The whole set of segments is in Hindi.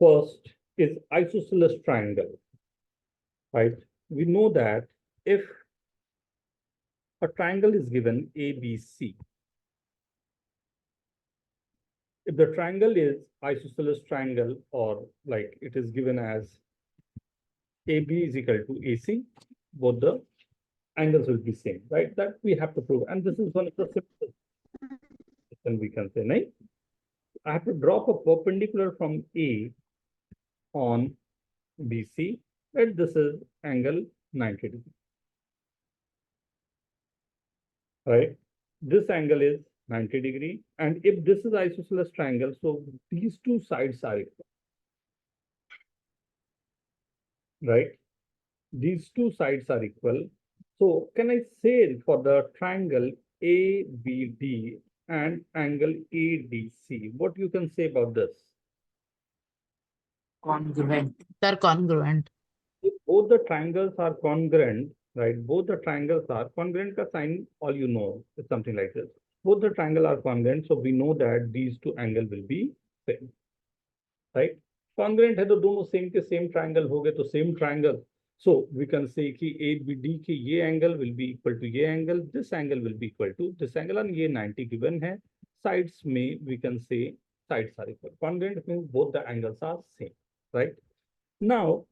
First is isosceles triangle, right? We know that if a triangle is given ABC, if the triangle is isosceles triangle, or like it is given as AB is equal to AC, both the angles will be same, right? That we have to prove. And this is one of the simplest, and we can say, right? I have to drop a perpendicular from A on BC, and this is angle 90 degrees, right? This angle is 90 degree. And if this is isosceles triangle, so these two sides are equal, right? These two sides are equal. So can I say for the triangle ABD and angle ADC, what you can say about this? Congruent. They're congruent. If both the triangles are congruent, right? Both the triangles are congruent. Ka sign, all you know, is something like this. Both the triangle are congruent, so we know that these two angle will be same, right? Congruent है तो दोनों same के same triangle हो गए तो same triangle. So we can say कि ABD की ये angle will be equal to ये angle, this angle will be equal to this angle, and ये 90 given है. Sides में we can say sides are equal. Congruent means both the angles are same, right? Now,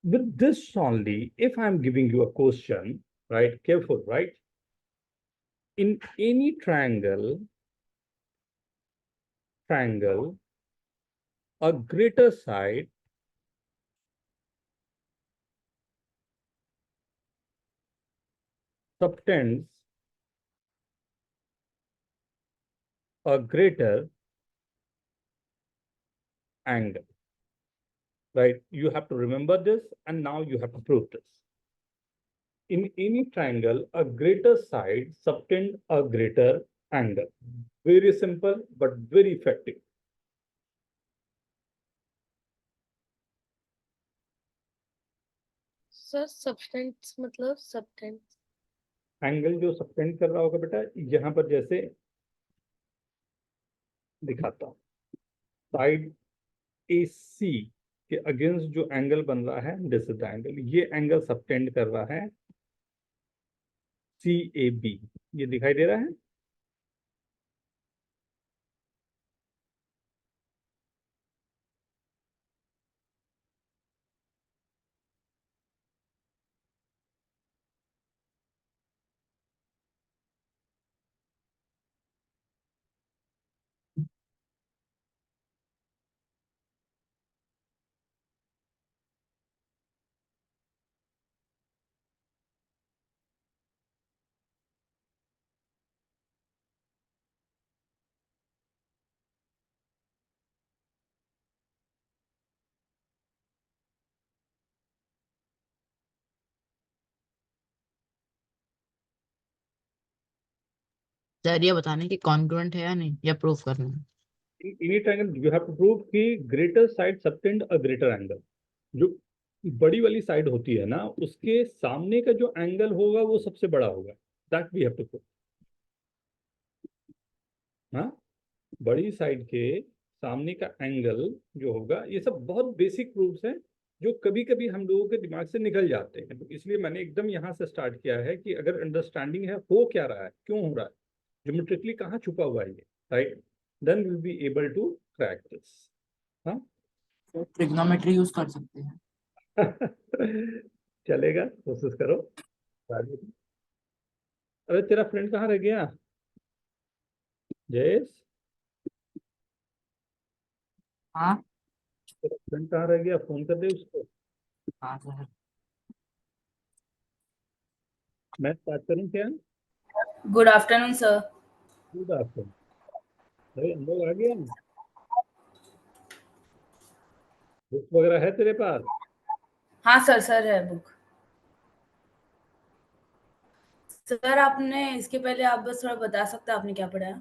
with this only, if I'm giving you a question, right? Careful, right? In any triangle, a greater side subtends a greater angle, right? You have to remember this, and now you have to prove this. In any triangle, a greater side subtend a greater angle. Very simple, but very effective. Sir substance मतलब सब्सटेंस एंगल जो सबटेंड कर रहा होगा बेटा, यहाँ पर जैसे दिखाता हूँ, साइड AC के अगेंस्ट जो एंगल बन रहा है, दिस इज द एंगल, ये एंगल सबटेंड कर रहा है CAB, ये दिखाई दे रहा है। जरिए बताने की कॉन्ग्रुएंट है या नहीं, या प्रूफ करना है। In any triangle, you have to prove कि greater side subtend a greater angle. जो बड़ी वाली साइड होती है ना, उसके सामने का जो एंगल होगा वो सबसे बड़ा होगा. That we have to prove. हाँ, बड़ी साइड के सामने का एंगल जो होगा, ये सब बहुत बेसिक प्रूफ्स हैं जो कभी कभी हम लोगों के दिमाग से निकल जाते हैं. तो इसलिए मैंने एकदम यहाँ से स्टार्ट किया है कि अगर अंडरस्टैंडिंग है, हो क्या रहा है, क्यों हो रहा है, ज्योमेट्रिकली कहाँ छुपा हुआ है ये, right, then will be able to crack this. हाँ, ट्रिग्नोमेट्री यूज कर सकते हैं। चलेगा, कोशिश करो. अरे तेरा फ्रेंड कहाँ रह गया, जयेश? हाँ तेरा फ्रेंड कहाँ रह गया, फोन कर दे उसको. हाँ सर। मैं स्टार्ट करूँ क्या? Good afternoon sir. Good afternoon. अरे अंदर आ गया, बुक वगैरह है तेरे पास? हाँ सर, सर है बुक। सर आपने इसके पहले आप बस थोड़ा बता सकते हैं आपने क्या पढ़ा है?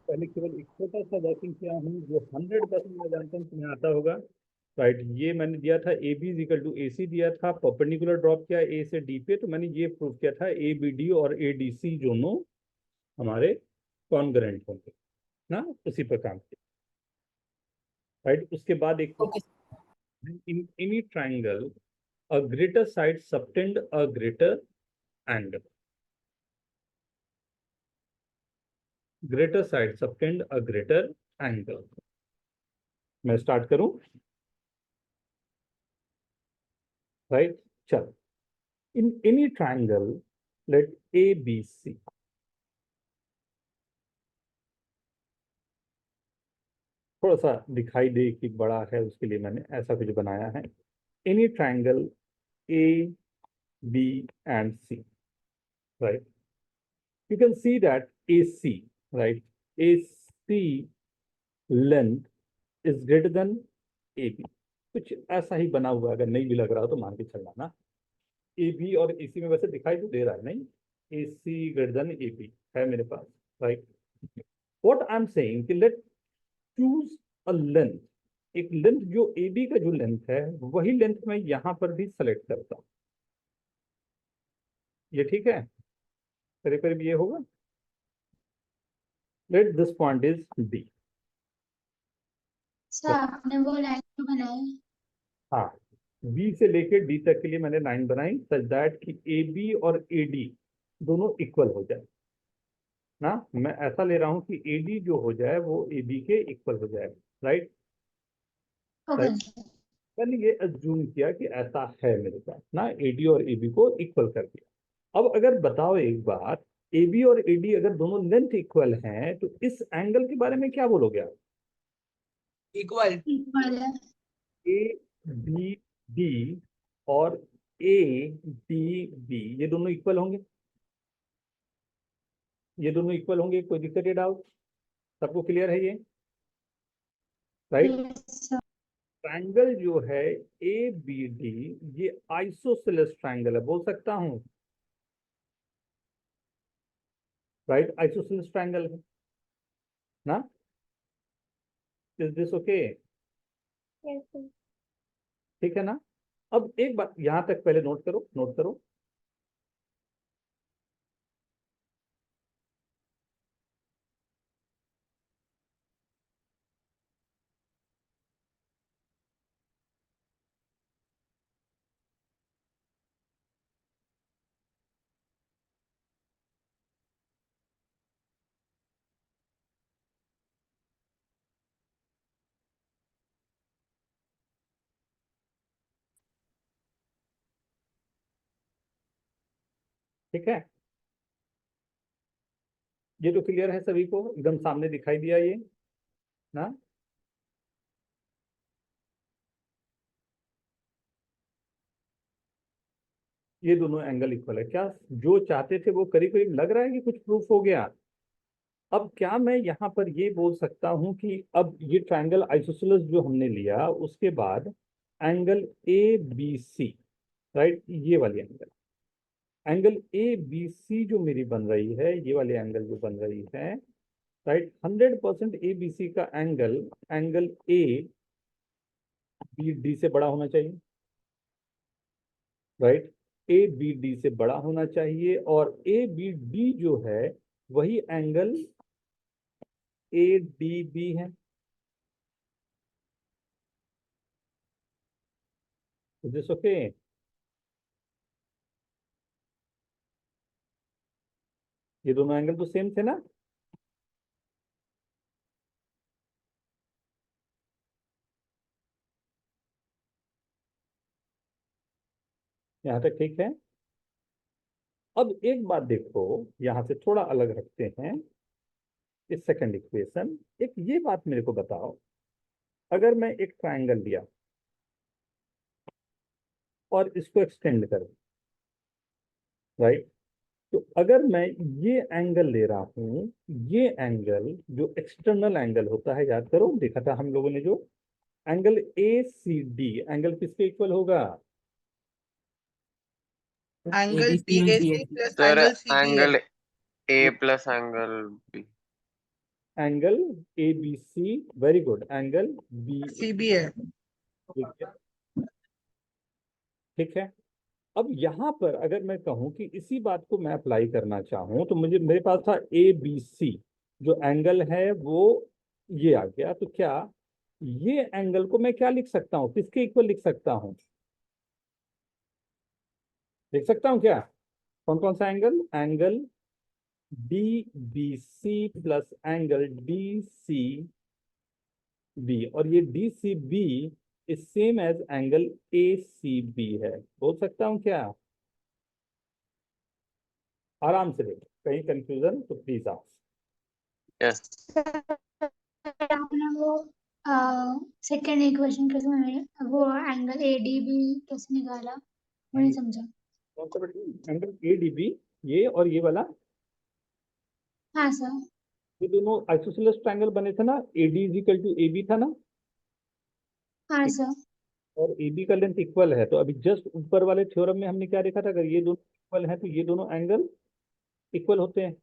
पहले केवल एक छोटा सा वर्किंग किया हूँ जो 100% मैं जानता हूँ तुम्हें आता होगा, राइट. ये मैंने दिया था AB इक्वल टू AC दिया था, परपेंडिकुलर ड्रॉप किया A से D पे, तो मैंने ये प्रूव किया था ABD और ADC दोनों हमारे कॉन्ग्रुएंट होंगे ना, उसी पर काम किया. राइट। उसके बाद एक okay in any triangle a greater side subtend a greater angle, greater side subtend a greater angle। मैं स्टार्ट करूं, राइट। चल, in any triangle let ABC, थोड़ा सा दिखाई दे कि बड़ा है उसके लिए मैंने ऐसा कुछ बनाया है। any triangle A B and C, right, you can see that AC, right, AC length is greater than AB। कुछ ऐसा ही बना हुआ है, अगर नहीं भी लग रहा हो तो मान के चलना ना। AB और AC में वैसे दिखाई तो दे रहा है, नहीं, AC ग्रेटर देन AB है मेरे पास, right. What I am saying कि लेट चूज अ लेंथ, एक लेंथ जो AB का जो लेंथ है वही लेंथ मैं यहां पर भी सेलेक्ट करता हूं। ये ठीक है, करीब करीब ये होगा। Let this point is D। Sir आपने वो लाइन क्यों बनाई? हाँ, बी से लेके डी तक के लिए मैंने लाइन बनाई सच दैट कि ए बी और ए डी दोनों इक्वल हो जाए ना। मैं ऐसा ले रहा हूं कि ए डी जो हो जाए वो ए बी के इक्वल हो जाए, राइट। ओके मैंने ये अज्यूम किया कि ऐसा है मेरे पास ना, ए डी और ए बी को इक्वल कर दिया। अब अगर बताओ एक बात, ए बी और ए डी अगर दोनों लेंथ इक्वल हैं तो इस एंगल के बारे में क्या बोलोगे आप? इक्वल। इक्वल है। ए बी डी और ए डी बी ये दोनों इक्वल होंगे, ये दोनों इक्वल होंगे, कोई दिक्कत या डाउट? सबको क्लियर है ये, राइट। Yes sir. ट्रायंगल जो है ए बी डी ये आइसोसेलेस ट्रायंगल है, बोल सकता हूं, राइट। आइसोसेलेस ट्रायंगल है ना, is this okay? Yes, sir. ठीक है ना। अब एक बात यहां तक पहले नोट करो, नोट करो। ठीक है, ये तो क्लियर है सभी को, एकदम सामने दिखाई दिया ये ना। ये दोनों एंगल इक्वल है, क्या जो चाहते थे वो करीब करीब लग रहा है कि कुछ प्रूफ हो गया। अब क्या मैं यहाँ पर ये बोल सकता हूँ कि अब ये ट्रायंगल आइसोसेलेस जो हमने लिया उसके बाद angle A B C, right, ये वाली angle, angle A B C जो मेरी बन रही है, ये वाली एंगल जो बन रही है, राइट, 100% ए बी सी का angle angle A B D से बड़ा होना चाहिए, राइट। ए बी डी से बड़ा होना चाहिए और ए बी डी जो है वही एंगल ए डी बी है। Is this okay? ये दोनों एंगल तो सेम थे ना। यहां तक ठीक है। अब एक बात देखो, यहां से थोड़ा अलग रखते हैं इस सेकंड इक्वेशन। एक ये बात मेरे को बताओ, अगर मैं एक ट्रायंगल लिया और इसको एक्सटेंड करूं, राइट, तो अगर मैं ये एंगल ले रहा हूं, ये एंगल जो एक्सटर्नल एंगल होता है, याद करो देखा था हम लोगों ने जो angle A C D angle किसके इक्वल होगा? Angle ABC P and A C BSC। Plus sir angle C B है। Angle A plus angle B. Angle A B C, very good, angle B C B है। ठीक है। अब यहाँ पर अगर मैं कहूँ कि इसी बात को मैं अप्लाई करना चाहूँ तो मुझे, मेरे पास था ए बी सी, जो एंगल है वो ये आ गया, तो क्या ये एंगल को मैं क्या लिख सकता हूँ, किसके इक्वल लिख सकता हूँ, लिख सकता हूँ क्या, कौन कौन सा angle, angle D B C plus angle D C B, और ये D C B is same as angle A C B है, बोल सकता हूँ क्या, आराम से देखो, कहीं कंफ्यूजन तो प्लीज आप। यस आपने वो सेकंड इक्वेशन कैसे वो एंगल ए डी बी कैसे निकाला वो नहीं समझा। एंगल ए डी बी, ये और ये वाला, हाँ सर। ये दोनों आइसोसेलेस ट्रायंगल बने थे ना, A D is equal to A B था ना, हाँ सर। और ए बी का लेंथ इक्वल है, तो अभी जस्ट ऊपर वाले थ्योरम में हमने क्या देखा था, अगर ये दोनों इक्वल हैं तो ये दोनों एंगल इक्वल होते हैं,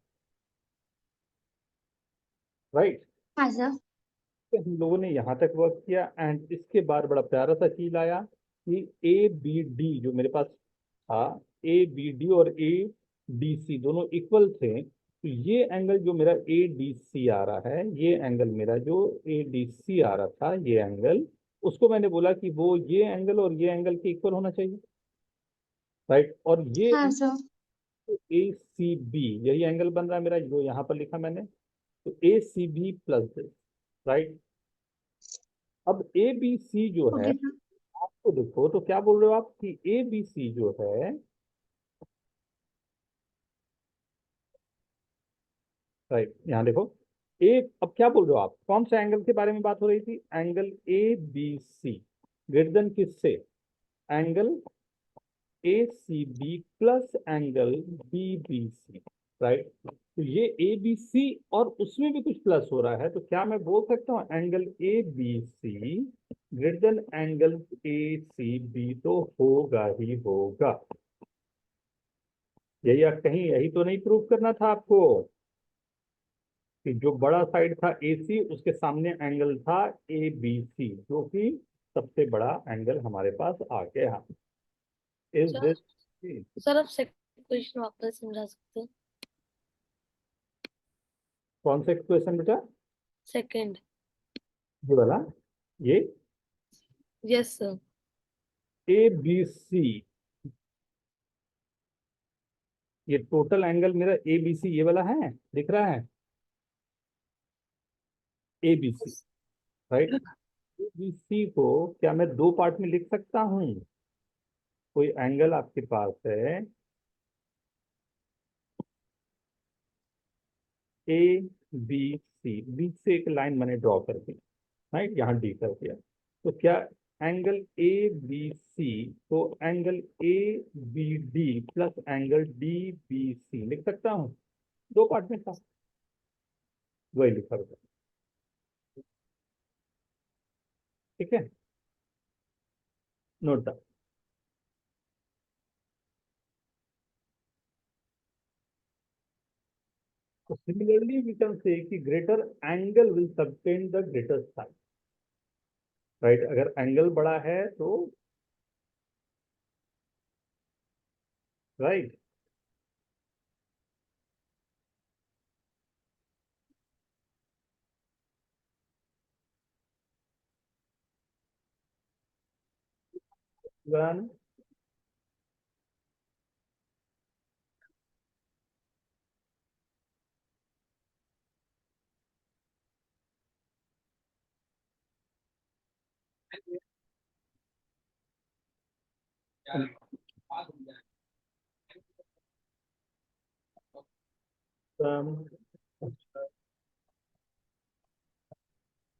राइट। हाँ सर। हम लोगों ने यहाँ तक वर्क किया, एंड इसके बाद बड़ा प्यारा सा चीज आया कि ए बी डी जो मेरे पास था, ए बी डी और ए डी सी दोनों इक्वल थे, तो ये एंगल जो मेरा ए डी सी आ रहा है, ये एंगल मेरा जो ए डी सी आ रहा था, ये एंगल, उसको मैंने बोला कि वो ये एंगल और ये एंगल के इक्वल होना चाहिए, राइट। और ये हाँ सर। ए सी बी यही एंगल बन रहा है मेरा, जो यहाँ पर लिखा मैंने, तो A C B plus this, right. अब ए बी सी जो है, ओके सर। आपको देखो तो क्या बोल रहे हो आप कि ए बी सी जो है, राइट, यहाँ देखो, ए, अब क्या बोल रहे हो आप, कौन सा एंगल के बारे में बात हो रही थी, angle A B C greater than किससे, angle A C B plus angle B B C, right. तो ये ए बी सी और उसमें भी कुछ प्लस हो रहा है, तो क्या मैं बोल सकता हूँ angle A B C greater than angle A C B, तो होगा ही होगा, यही कहीं यही तो नहीं प्रूव करना था आपको कि जो बड़ा साइड था ए सी उसके सामने एंगल था ए बी सी, जो कि सबसे बड़ा एंगल हमारे पास आ गया, इज सर दिस। सर आप सेकंड क्वेश्चन वापस समझा सकते हैं? कौन सा क्वेश्चन बेटा, सेकंड। ये वाला, ये yes sir. A B C, ये टोटल एंगल मेरा ए बी सी ये वाला है, दिख रहा है, A B C, right. A B C को क्या मैं दो पार्ट में लिख सकता हूँ, कोई एंगल आपके पास है ए बी सी, बीच से एक लाइन मैंने ड्रॉ कर दी, राइट, यहाँ डी कर दिया, तो क्या एंगल ए बी सी को angle A B D plus angle D B C लिख सकता हूँ, दो पार्ट में था, वही लिखा होगा, ठीक है, note down. So similarly, we can say कि greater angle will subtend the greater side, right? अगर एंगल बड़ा है तो right, one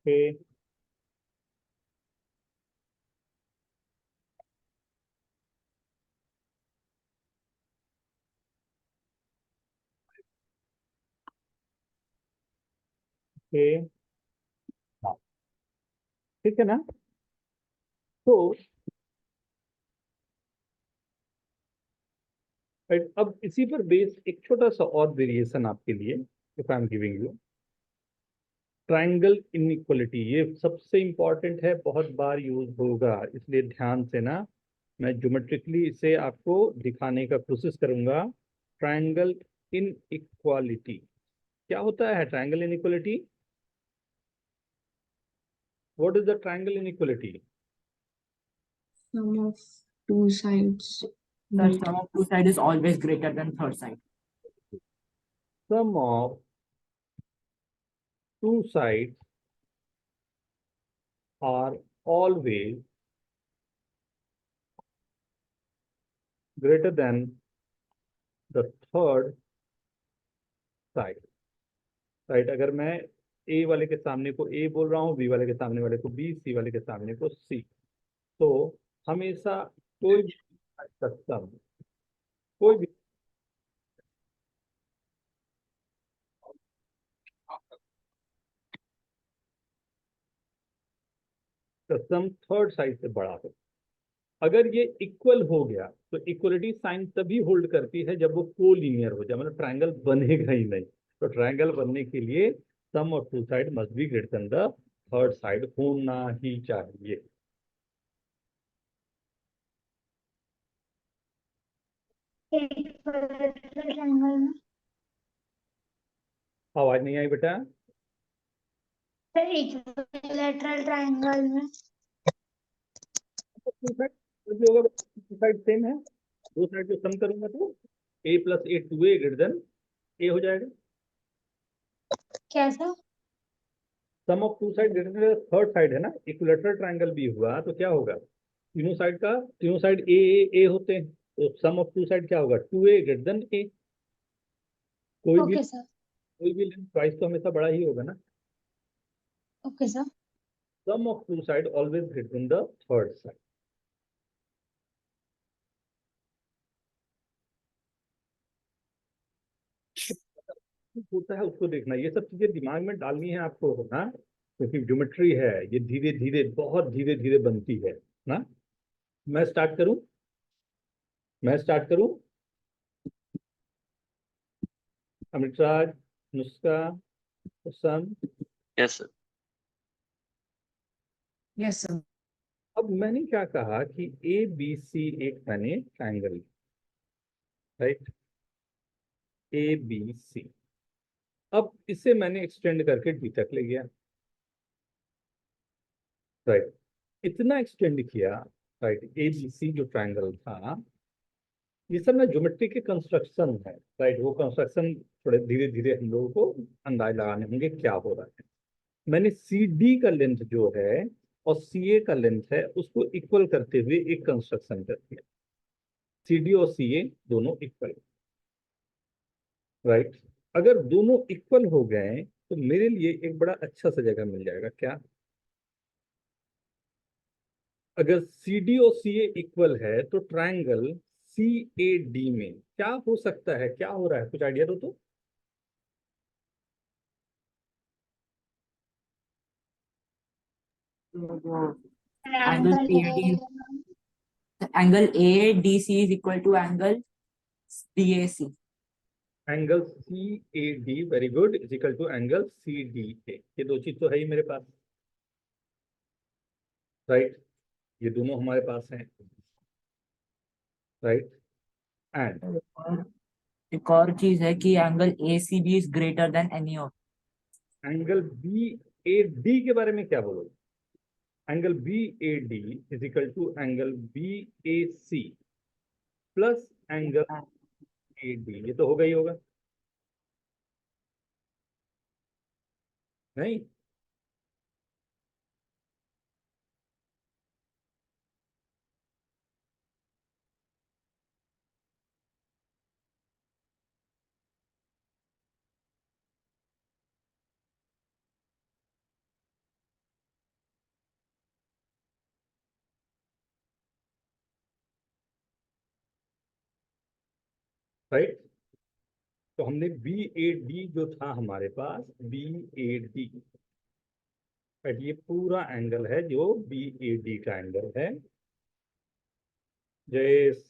okay, okay, हाँ, ठीक है ना, तो right, अब इसी पर बेस एक छोटा सा और वेरिएशन आपके लिए, if I am giving you triangle inequality, ये सबसे इंपॉर्टेंट है, बहुत बार यूज होगा, इसलिए ध्यान से ना, मैं ज्योमेट्रिकली इसे आपको दिखाने का कोशिश करूंगा। ट्राइंगल इनइक्वालिटी क्या होता है, triangle inequality, What is the triangle inequality? Sum of two sides. Sir, sum of two side is always greater than third side. Sum of two sides are always greater than the third side. Right, अगर मैं ए वाले के सामने को ए बोल रहा हूँ, बी वाले के सामने वाले को बी, सी वाले के सामने को सी, तो हमेशा कोई भी सम, कोई भी सम थर्ड साइड से बड़ा हो। अगर ये इक्वल हो गया तो इक्वलिटी साइन तभी होल्ड करती है जब वो कोलिनियर हो जाए, मतलब ट्रायंगल बनेगा ही नहीं। तो ट्रायंगल बनने के लिए sum of two side must be greater than the third side होना ही चाहिए। इक्विलैटरल ट्रायंगल में आवाज नहीं आई बेटा? सर इक्विलैटरल ट्रायंगल में टू साइड सेम है, दो साइड को सम करूंगा तो a plus A 2a greater than A हो जाएगा। कैसा? Sum of two side greater than third side है ना, इक्विलैटरल ट्रायंगल भी हुआ तो क्या होगा, तीनों साइड ए होते हैं, तो सम ऑफ टू साइड क्या होगा, 2a ग्रेटर देन ए। ओके सर, कोई भी लेंथ प्राइस तो हमेशा बड़ा ही होगा ना। Okay sir. Sum of two side always greater than the third side. होता है उसको देखना, ये सब चीजें दिमाग में डालनी है आपको ना, क्योंकि ज्योमेट्री है, ये धीरे धीरे बहुत धीरे धीरे बनती है ना। मैं स्टार्ट करूं? अमृतराज, नुस्खा, हुसन। Yes sir. Yes sir. अब मैंने क्या कहा कि ए बी सी एक मैंने triangle, right, A B C. अब इसे मैंने एक्सटेंड करके डी तक ले गया, राइट, इतना एक्सटेंड किया, राइट। ए बी सी जो ट्रायंगल था, ये सब ना ज्योमेट्री के कंस्ट्रक्शन है, राइट। वो कंस्ट्रक्शन थोड़े धीरे धीरे हम लोगों को अंदाज लगाने होंगे क्या हो रहा है। मैंने सी डी का लेंथ जो है और सी ए का लेंथ है उसको इक्वल करते हुए एक कंस्ट्रक्शन कर दिया। सी डी और सी ए दोनों इक्वल, राइट। अगर दोनों इक्वल हो गए तो मेरे लिए एक बड़ा अच्छा सा जगह मिल जाएगा। क्या? अगर सी डी और सी ए इक्वल है तो ट्रायंगल सी ए डी में क्या हो सकता है, क्या हो रहा है, कुछ आइडिया दो तो। Angle A D C is equal to angle D A C. Angle C A D, very good, is equal to angle C D A. ये दो चीज तो है ही मेरे पास, राइट। ये दोनों हमारे पास हैं, राइट। एंड एक और चीज है कि angle A C B is greater than any of. Angle B A D के बारे में क्या बोलोगे? Angle B A D is equal to angle B A C plus angle A D. ये तो होगा ही होगा, नहीं? राइट। तो हमने बी ए डी जो था हमारे पास, बी ए डी, राइट, ये पूरा एंगल है जो बी ए डी का एंगल है। जैस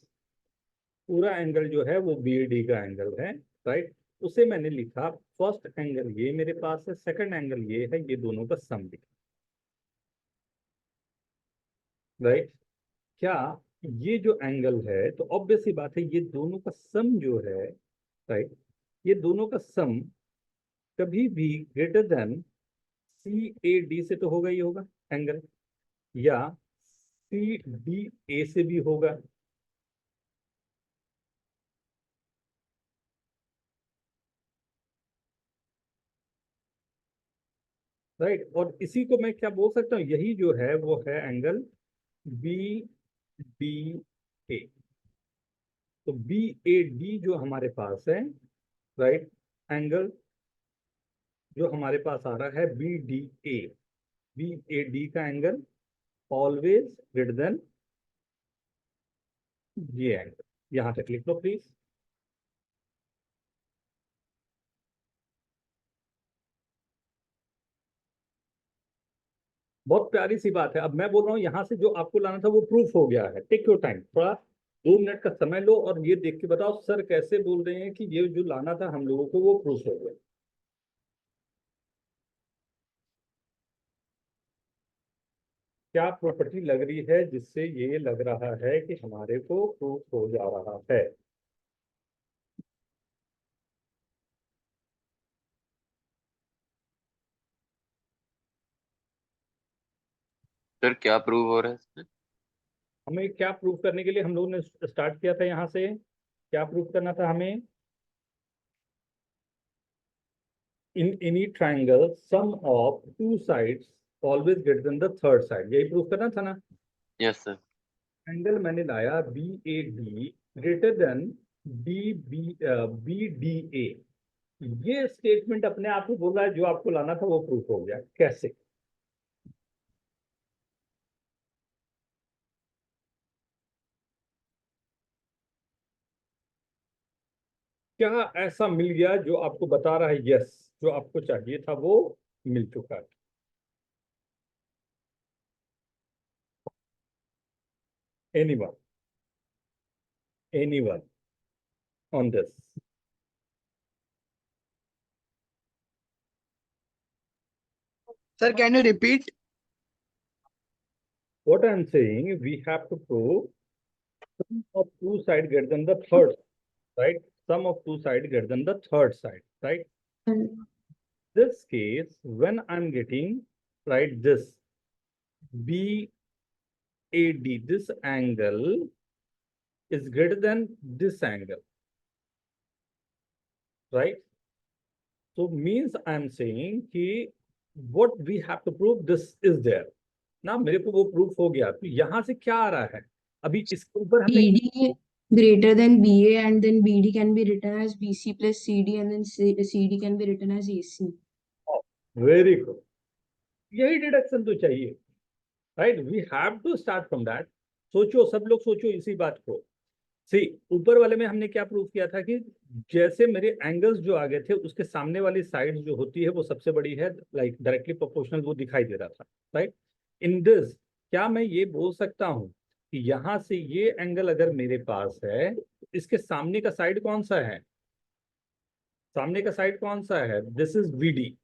पूरा एंगल जो है वो बी ए डी का एंगल है, राइट। उसे मैंने लिखा, फर्स्ट एंगल ये मेरे पास है, सेकंड एंगल ये है, ये दोनों का सम लिखा, राइट। क्या ये जो एंगल है, तो ऑब्वियस सी बात है ये दोनों का सम जो है, राइट, ये दोनों का सम कभी भी ग्रेटर देन CAD से तो होगा ही होगा एंगल, या CDA से भी होगा, राइट। और इसी को मैं क्या बोल सकता हूँ, यही जो है वो है एंगल BDA। तो BAD जो हमारे पास है, राइट, एंगल जो हमारे पास आ रहा है BAD का एंगल ऑलवेज ग्रेटर देन ये एंगल। यहां तक लिख लो प्लीज। बहुत प्यारी सी बात है। अब मैं बोल रहा हूँ यहां से जो आपको लाना था वो प्रूफ हो गया है। टेक योर टाइम, थोड़ा 2 मिनट का समय लो और ये देख के बताओ सर कैसे बोल रहे हैं कि ये जो लाना था हम लोगों को वो प्रूफ हो गया। क्या प्रॉपर्टी लग रही है जिससे ये लग रहा है कि हमारे को प्रूफ हो जा रहा है? सर क्या प्रूव हो रहा है इसमें? हमें क्या प्रूफ करने के लिए हम लोगों ने स्टार्ट किया था यहाँ से? क्या प्रूफ करना था हमें? In any triangle sum of 2 sides always greater than the third side, यही प्रूफ करना था ना? Yes sir. एंगल मैंने लाया BAD ग्रेटर देन BDA। ये स्टेटमेंट अपने आप ही बोल रहा है जो आपको लाना था वो प्रूफ हो गया। कैसे? क्या ऐसा मिल गया जो आपको बता रहा है यस, जो आपको चाहिए था वो मिल चुका है? Anyone, anyone on this? Sir, can you repeat? What I'm saying, we have to prove sum of 2 sides greater than the third, right? Sum of 2 sides greater than the third side, right? This case, when I'm getting, right, this BAD, this angle is greater than this angle, right? So means I'm saying कि what we have to prove, this is there. ना मेरे को वो प्रूफ हो गया। तो यहाँ से क्या आ रहा है? अभी इसके ऊपर हमने BD greater than BA, and then BD can be written as BC plus CD, and then CD can be written as AC. Very good, यही डिडक्शन तो चाहिए, right? We have to start from that. सोचो, सब लोग सोचो इसी बात को। सी, ऊपर वाले में हमने क्या प्रूव किया था कि जैसे मेरे एंगल्स जो आगे थे उसके सामने वाली साइड जो होती है वो सबसे बड़ी है, लाइक डायरेक्टली प्रोपोर्शनल वो दिखाई दे रहा था, राइट? इन दिस क्या मैं ये बोल सकता हूँ कि यहाँ से ये एंगल अगर मेरे पास है, इसके सामने का साइड कौन सा है? सामने का साइड कौन सा है? This is BD।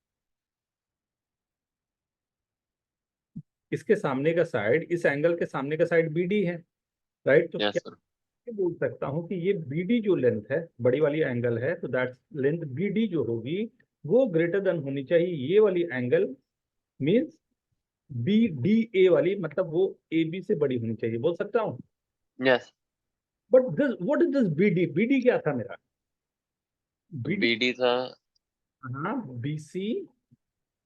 इसके सामने का साइड, इस एंगल के सामने का साइड BD है, राइट? तो यस क्या सर। मैं बोल सकता हूँ कि ये BD जो लेंथ है, बड़ी वाली एंगल है, तो दैट लेंथ BD जो होगी वो ग्रेटर देन होनी चाहिए ये वाली एंगल, मीन्स BDA वाली, मतलब वो AB से बड़ी होनी चाहिए, बोल सकता हूँ? Yes. But this, what is this BD क्या था मेरा? BD था। हाँ, BC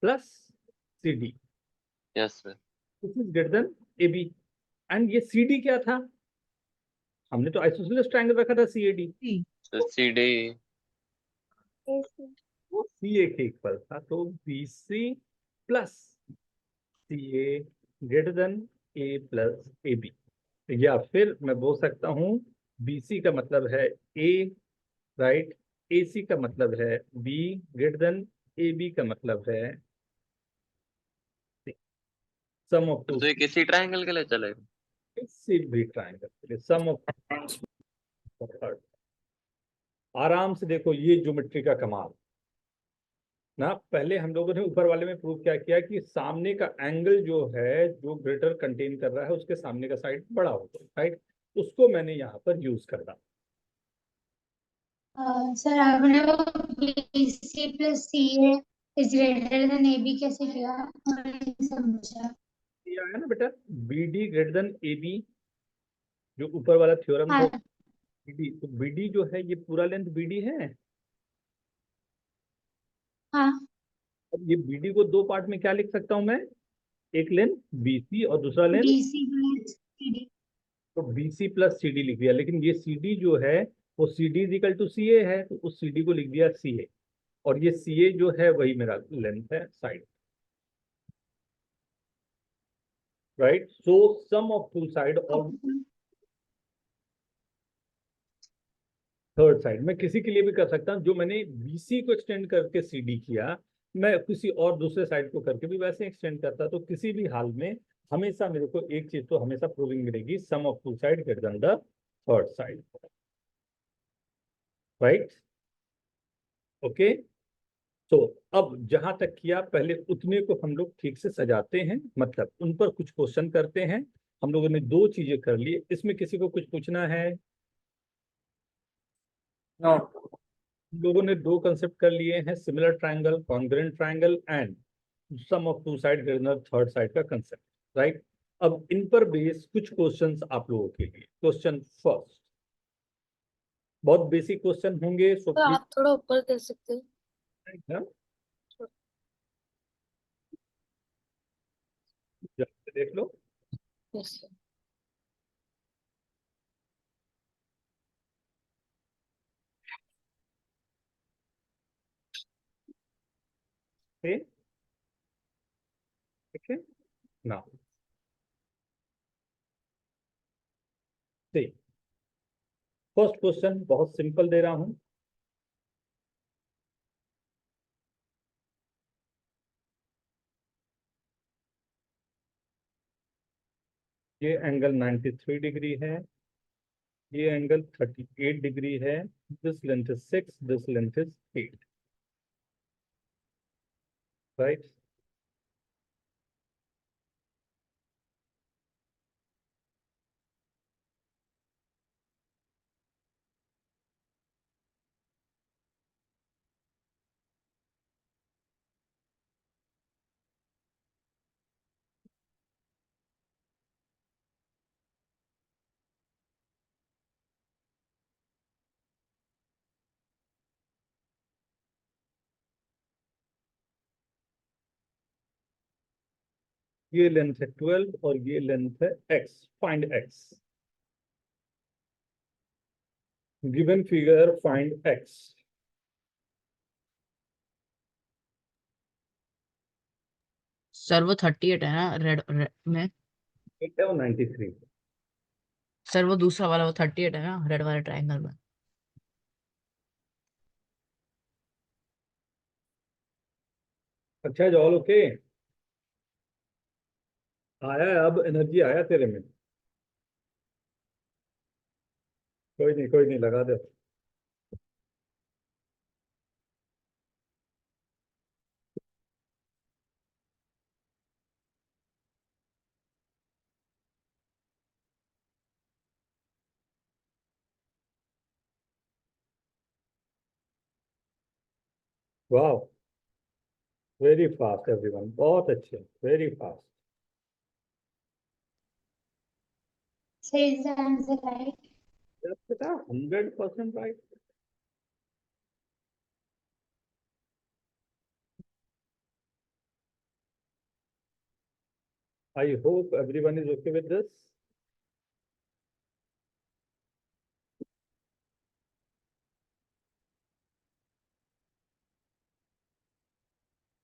plus CD, yes sir. This is greater then AB। And ये CD क्या था? हमने तो आइसोसेलेस ट्रायंगल रखा था CAD, सर CD। वो CA के इक्वल था, तो BC plus CA greater than A plus AB। या फिर मैं बोल सकता हूँ BC का मतलब है A, राइट? AC का मतलब है B ग्रेटर देन AB का मतलब है सम ऑफ टू तो ये किसी ट्रायंगल के लिए चलेगा? भी ट्रायंगल के लिए सम ऑफ। आराम से देखो ये ज्योमेट्री का कमाल ना। पहले हम लोगों ने ऊपर वाले में प्रूव क्या किया कि सामने का एंगल जो है, जो ग्रेटर कंटेन कर रहा है, उसके सामने का साइड बड़ा होगा, राइट? उसको मैंने यहाँ पर यूज करना। सर आपने वो BC plus CA is greater than A B कैसे किया मुझे नहीं समझा। ये आया ना बेटा, B D greater than A B, जो ऊपर वाला थ्योरम था। हाँ बीडी, तो बीडी जो है ये पूरा लेंथ बीडी है। हाँ अब ये बीडी को दो पार्ट में क्या लिख सकता हूं मैं, एक लेंथ बीसी और दूसरा length, B C plus C D. तो बीसी प्लस सीडी लिख दिया। लेकिन ये सीडी जो है वो CD is equal to C A है, तो उस सीडी को लिख दिया सी ए, और ये सी ए जो है वही मेरा लेंथ है side, right. So sum of two side और थर्ड साइड मैं किसी के लिए भी कर सकता हूँ। जो मैंने बीसी को एक्सटेंड करके सीडी किया, मैं किसी और दूसरे साइड को करके भी वैसे एक्सटेंड करता। तो किसी भी हाल में हमेशा मेरे को एक चीज तो हमेशा प्रूविंग मिलेगी, sum of two side greater than the third side, right. Okay, तो अब जहां तक किया पहले उतने को हम लोग ठीक से सजाते हैं, मतलब उन पर कुछ क्वेश्चन करते हैं। हम लोगों ने दो चीजें कर ली, इसमें किसी को कुछ पूछना है? नो। हम लोगों ने दो कंसेप्ट कर लिए हैं, similar triangle, congruent triangle and sum of two side greater than third side का कंसेप्ट, राइट। अब इन पर बेस कुछ क्वेश्चंस आप लोगों के लिए। क्वेश्चन फर्स्ट, बहुत बेसिक क्वेश्चन होंगे, सो तो आप थोड़ा ऊपर कर सकते हैं। प्लीज देख लो। Yes sir. ठीक है ना, ठीक। फर्स्ट क्वेश्चन बहुत सिंपल दे रहा हूं। ये एंगल 93 डिग्री है, ये एंगल 38 डिग्री है। This length is 6, this length is 8, right. ये लेंथ है 12 और ये लेंथ है x। Find x, given figure find x। Sir वो 38 है ना, रेड में। ये है वो 93। सर वो दूसरा वाला वो 38 है ना, रेड वाले ट्रायंगल में। अच्छा है, ऑल ओके। आया है, अब एनर्जी आया तेरे में। कोई नहीं, कोई नहीं, लगा दे। वाह, वेरी फास्ट एवरीवन, बहुत अच्छे, very fast. So is the answer right? बेटा 100% right. I hope everyone is okay with this.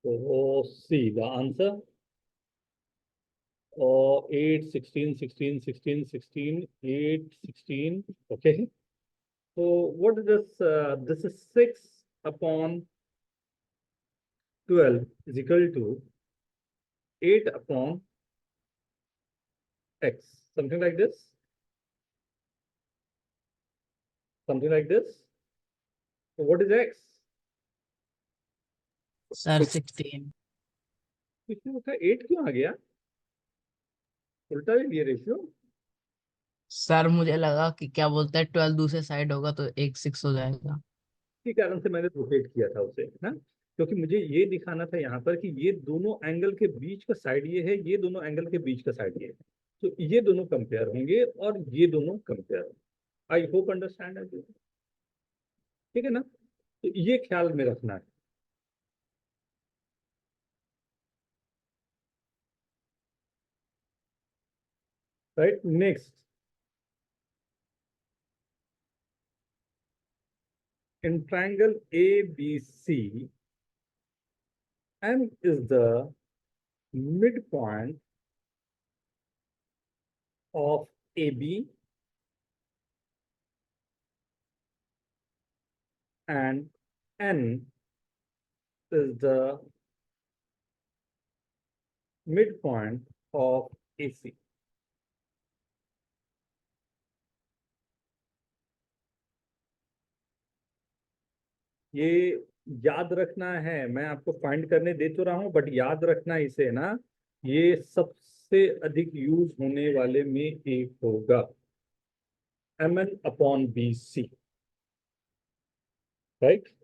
So see the answer. 8, 16, 16, 16, 16, 8, 16. Okay. So what is this? This is 6 upon 12 is equal to 8 upon x. Something like this. Something like this. So what is x? Sir 16। इसमें उसका 8 क्यों आ गया? उल्टा ही लिए रेशियो। सर मुझे लगा कि क्या बोलते हैं 12 दूसरे साइड होगा तो एक 6 हो जाएगा। इसी कारण से मैंने रोटेट किया था उसे, है। क्योंकि मुझे ये दिखाना था यहाँ पर कि ये दोनों एंगल के बीच का साइड ये है, ये दोनों एंगल के बीच का साइड ये है, तो ये दोनों कंपेयर होंगे और ये दोनों कंपेयर। आई होप अंडरस्टैंड है, ठीक है ना? तो ये ख्याल में रखना है। Right, next, in triangle ABC, M is the midpoint of AB and N is the midpoint of AC. ये याद रखना है, मैं आपको फाइंड करने दे तो रहा हूं, बट याद रखना इसे ना, ये सबसे अधिक यूज होने वाले में एक होगा, MN upon BC, right?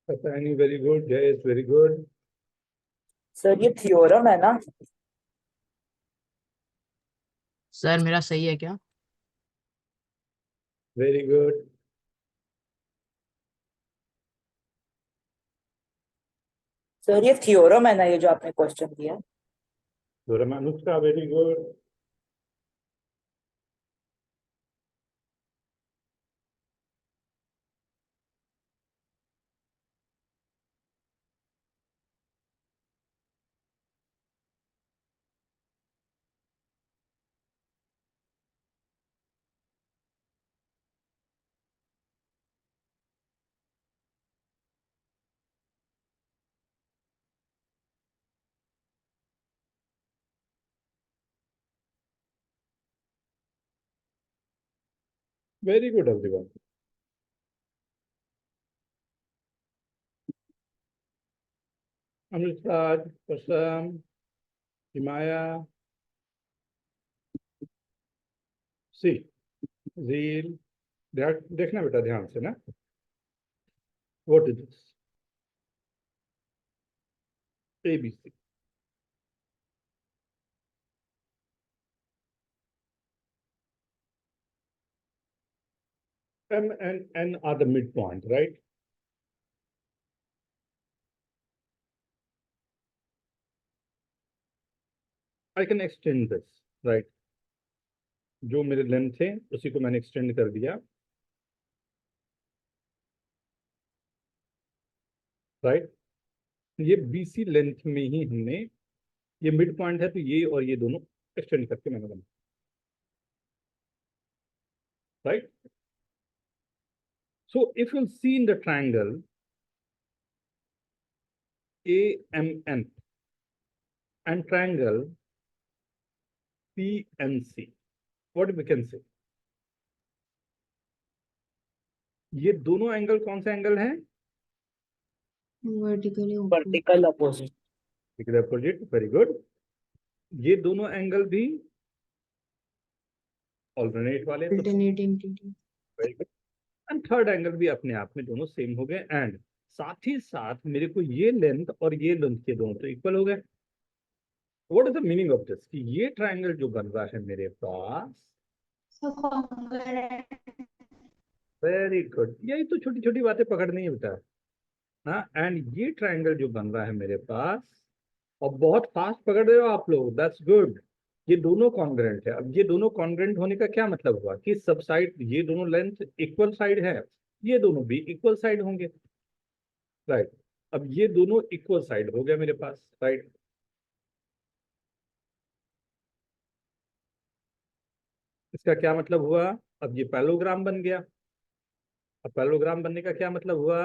Patani, very good. Jay is very good. Sir ये थ्योरम है ना? सर मेरा सही है क्या? Very good. सर ये थ्योरम है ना, ये जो आपने क्वेश्चन दिया? Anushka, very good. Very good, everyone. Anushka, Prasham, Himaya, see, Zeel, देखना बेटा ध्यान से ना, what is this? ABC. M and N are the midpoint, right? I can extend this, right? जो मेरे लेंथ थे उसी को मैंने एक्सटेंड कर दिया, राइट? ये BC लेंथ में ही हमने, ये मिड पॉइंट है तो ये और ये दोनों एक्सटेंड करके मैंने बना, right? So if you'll see in the triangle AMN and triangle PNC, what we can say? ये दोनों एंगल कौन सा एंगल है? Vertically opposite. Vertical opposite. Opposite, very good. ये दोनों एंगल भी ऑल्टरनेट वाले, तो Alternating TT. Very good. And third angle भी अपने आप में दोनों सेम हो गए, एंड साथ ही साथ मेरे को ये लेंथ और ये लेंथ के दोनों तो इक्वल हो गए। What is the meaning of this? कि ये ट्रायंगल जो बन रहा है मेरे पास, So congruent. वेरी गुड, यही तो छोटी छोटी बातें पकड़नी है बेटा, हाँ। एंड ये ट्रायंगल जो बन रहा है मेरे पास, और बहुत फास्ट पकड़ रहे हो आप लोग, दैट्स गुड, ये दोनों कॉन्ग्रेंट है। अब ये दोनों कॉन्ग्रेंट होने का क्या मतलब हुआ कि सब साइड, ये दोनों लेंथ इक्वल साइड है, ये दोनों भी इक्वल साइड होंगे, राइट? अब ये दोनों इक्वल साइड हो गया मेरे पास, राइट? इसका क्या मतलब हुआ अब ये पैरेललोग्राम बन गया। अब पैरेललोग्राम बनने का क्या मतलब हुआ?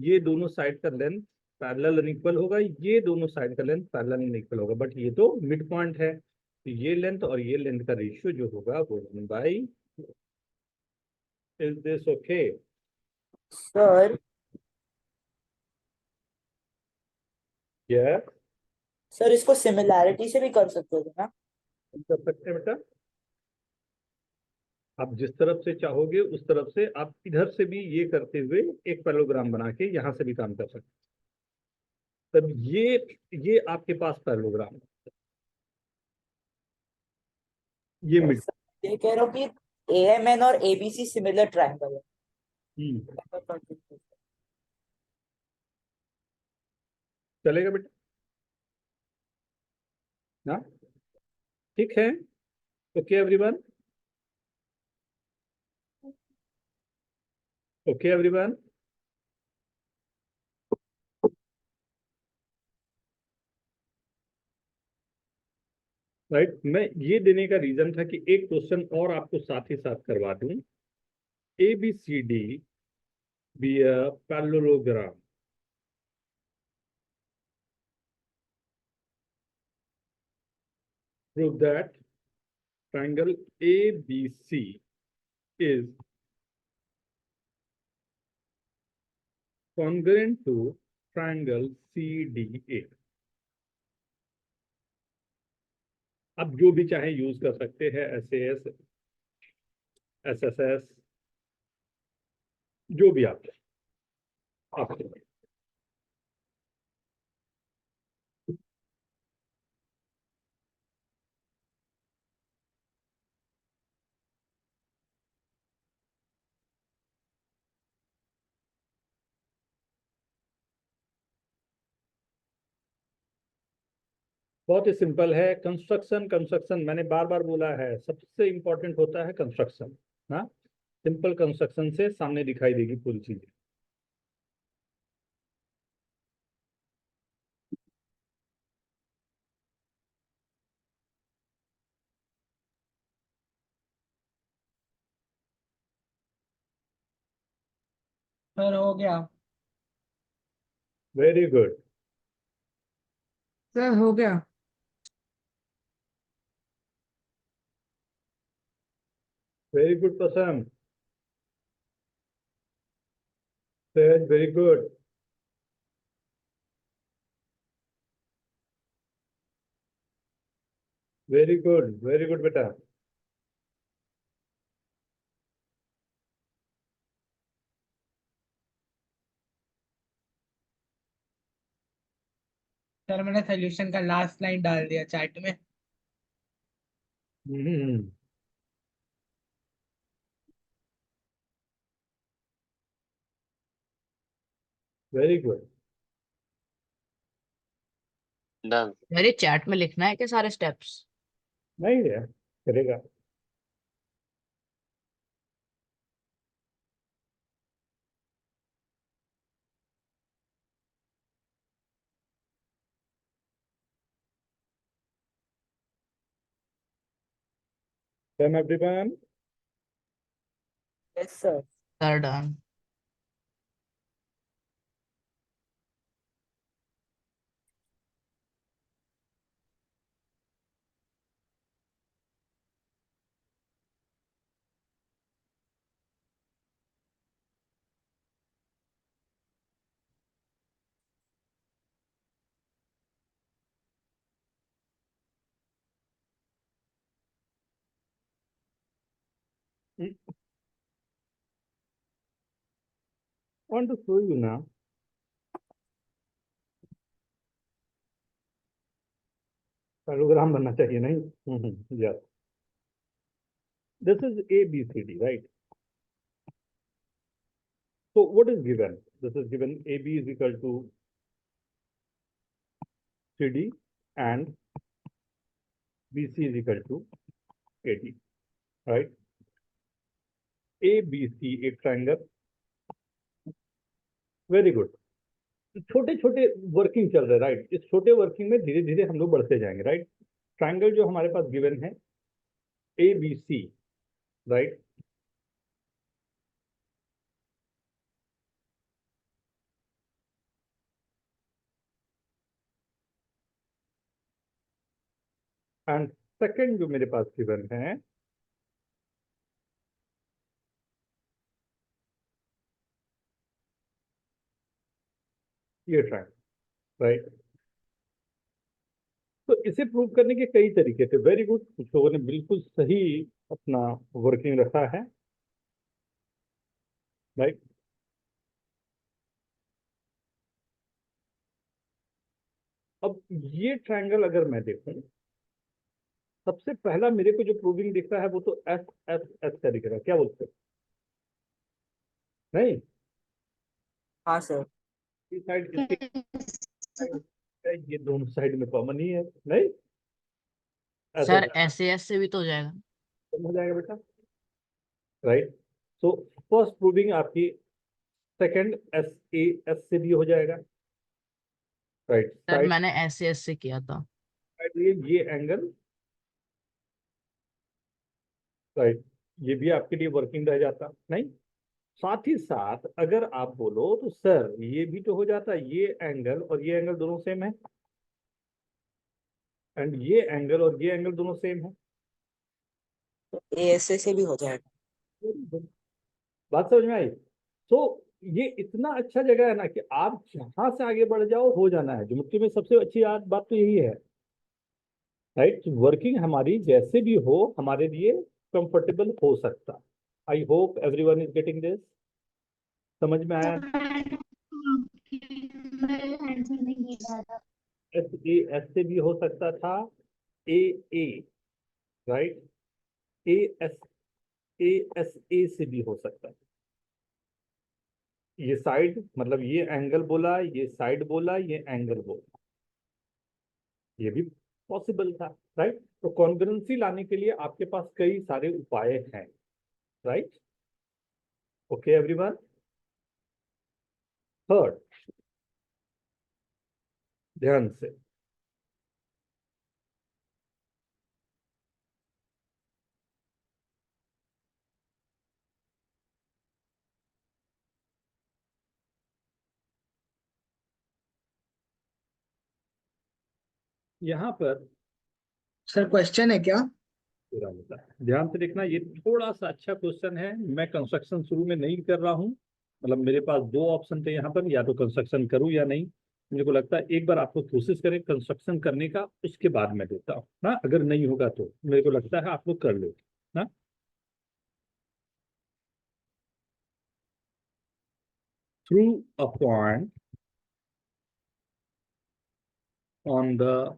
ये दोनों साइड का लेंथ पैरेलल अनइक्वल होगा, ये दोनों साइड का लेंथ पैरेलल अनइक्वल होगा, बट ये तो मिड पॉइंट है, तो ये लेंथ और ये लेंथ का रेशियो जो होगा वो 1/। Is this okay? Sir yes, sir इसको सिमिलैरिटी से भी कर सकते थे ना? कर सकते हैं बेटा। आप जिस तरफ से चाहोगे उस तरफ से आप इधर से भी ये करते हुए एक पैरेललोग्राम बना के यहाँ से भी काम कर सकते हैं। तब ये आपके पास पैरेललोग्राम है। ये मिड। ये कह रहा हूँ कि AMN और ABC सिमिलर ट्रायंगल है। चलेगा बेटा ना? ठीक है, okay everyone, okay everyone. Right, मैं ये देने का रीजन था कि एक क्वेश्चन और आपको साथ ही साथ करवा दूं। ABCD be a parallelogram, prove that triangle ABC is congruent to triangle CDA। आप जो भी चाहे यूज कर सकते हैं, SAS, SSS, जो भी आप बहुत ही सिंपल है। कंस्ट्रक्शन कंस्ट्रक्शन मैंने बार बार बोला है, सबसे इंपॉर्टेंट होता है कंस्ट्रक्शन ना। सिंपल कंस्ट्रक्शन से सामने दिखाई देगी पूरी चीज। सर हो गया। वेरी गुड, सर हो गया। वेरी गुड प्रसन्न, वेरी गुड, वेरी गुड बेटा। सर मैंने सोल्यूशन का लास्ट लाइन डाल दिया चैट में। Very good. डन। मेरे चैट में लिखना है क्या सारे स्टेप्स? नहीं है, करेगा। Done everyone? Yes sir. Sir done. want to show you now. Parallelogram बनना चाहिए नहीं? Yes. This is ABCD, right? So what is given? This is given AB is equal to CD and BC is equal to AD, right? ABC एक ट्रायंगल, वेरी गुड। छोटे छोटे वर्किंग चल रहे, राइट? इस छोटे वर्किंग में धीरे धीरे हम लोग बढ़ते जाएंगे, राइट? ट्राइंगल जो हमारे पास गिवन है ABC, राइट, एंड सेकंड जो मेरे पास गिवन है ये ट्राइंगल, राइट। तो इसे प्रूव करने के कई तरीके थे। वेरी गुड, कुछ लोगों ने बिल्कुल सही अपना वर्किंग रखा है, राइट। अब ये ट्रायंगल अगर मैं देखूं, सबसे पहला मेरे को जो प्रूविंग दिख रहा है वो तो एस एस एस का दिख रहा है, क्या बोलते हैं? नहीं, हाँ सर। इस साइड ये दोनों साइड में कॉमन ही है, नहीं? ऐसा सर SAS से भी तो हो जाएगा। हो जाएगा बेटा, राइट। सो फर्स्ट प्रूविंग आपकी सेकंड SAS से भी हो जाएगा, राइट। सर मैंने SAS से किया था। ये एंगल, राइट, ये भी आपके लिए वर्किंग रह जाता, नहीं? साथ ही साथ अगर आप बोलो तो सर ये भी तो हो जाता, ये एंगल और ये एंगल दोनों सेम है, एंड ये एंगल और ये एंगल दोनों सेम है। ASA से भी हो जाएगा। बात समझ में आई? तो ये इतना अच्छा जगह है ना कि आप जहां से आगे बढ़ जाओ हो जाना है। ज्योमेट्री में सबसे अच्छी बात तो यही है, राइट। वर्किंग हमारी जैसे भी हो हमारे लिए कंफर्टेबल हो सकता। I hope everyone is getting this, समझ में आया? आंसर नहीं दे रहा था। SAS से भी हो सकता था, AA, राइट, ASA से भी हो सकता है। ये साइड मतलब ये एंगल बोला, ये साइड बोला, ये एंगल बोला, ये भी पॉसिबल था, राइट। तो कॉन्ग्रुएंसी लाने के लिए आपके पास कई सारे उपाय हैं, राइट। Okay everyone. थर्ड, ध्यान से, यहां पर सर क्वेश्चन है क्या? पूरा होता है, ध्यान से देखना। ये थोड़ा सा अच्छा क्वेश्चन है। मैं कंस्ट्रक्शन शुरू में नहीं कर रहा हूँ, मतलब मेरे पास दो ऑप्शन थे यहाँ पर, या तो कंस्ट्रक्शन करूँ या नहीं। मेरे को लगता है एक बार आपको कोशिश करें कंस्ट्रक्शन करने का, उसके बाद मैं देता हूँ ना। अगर नहीं होगा तो मेरे को लगता है आप लोग कर लो ना। Through a point on the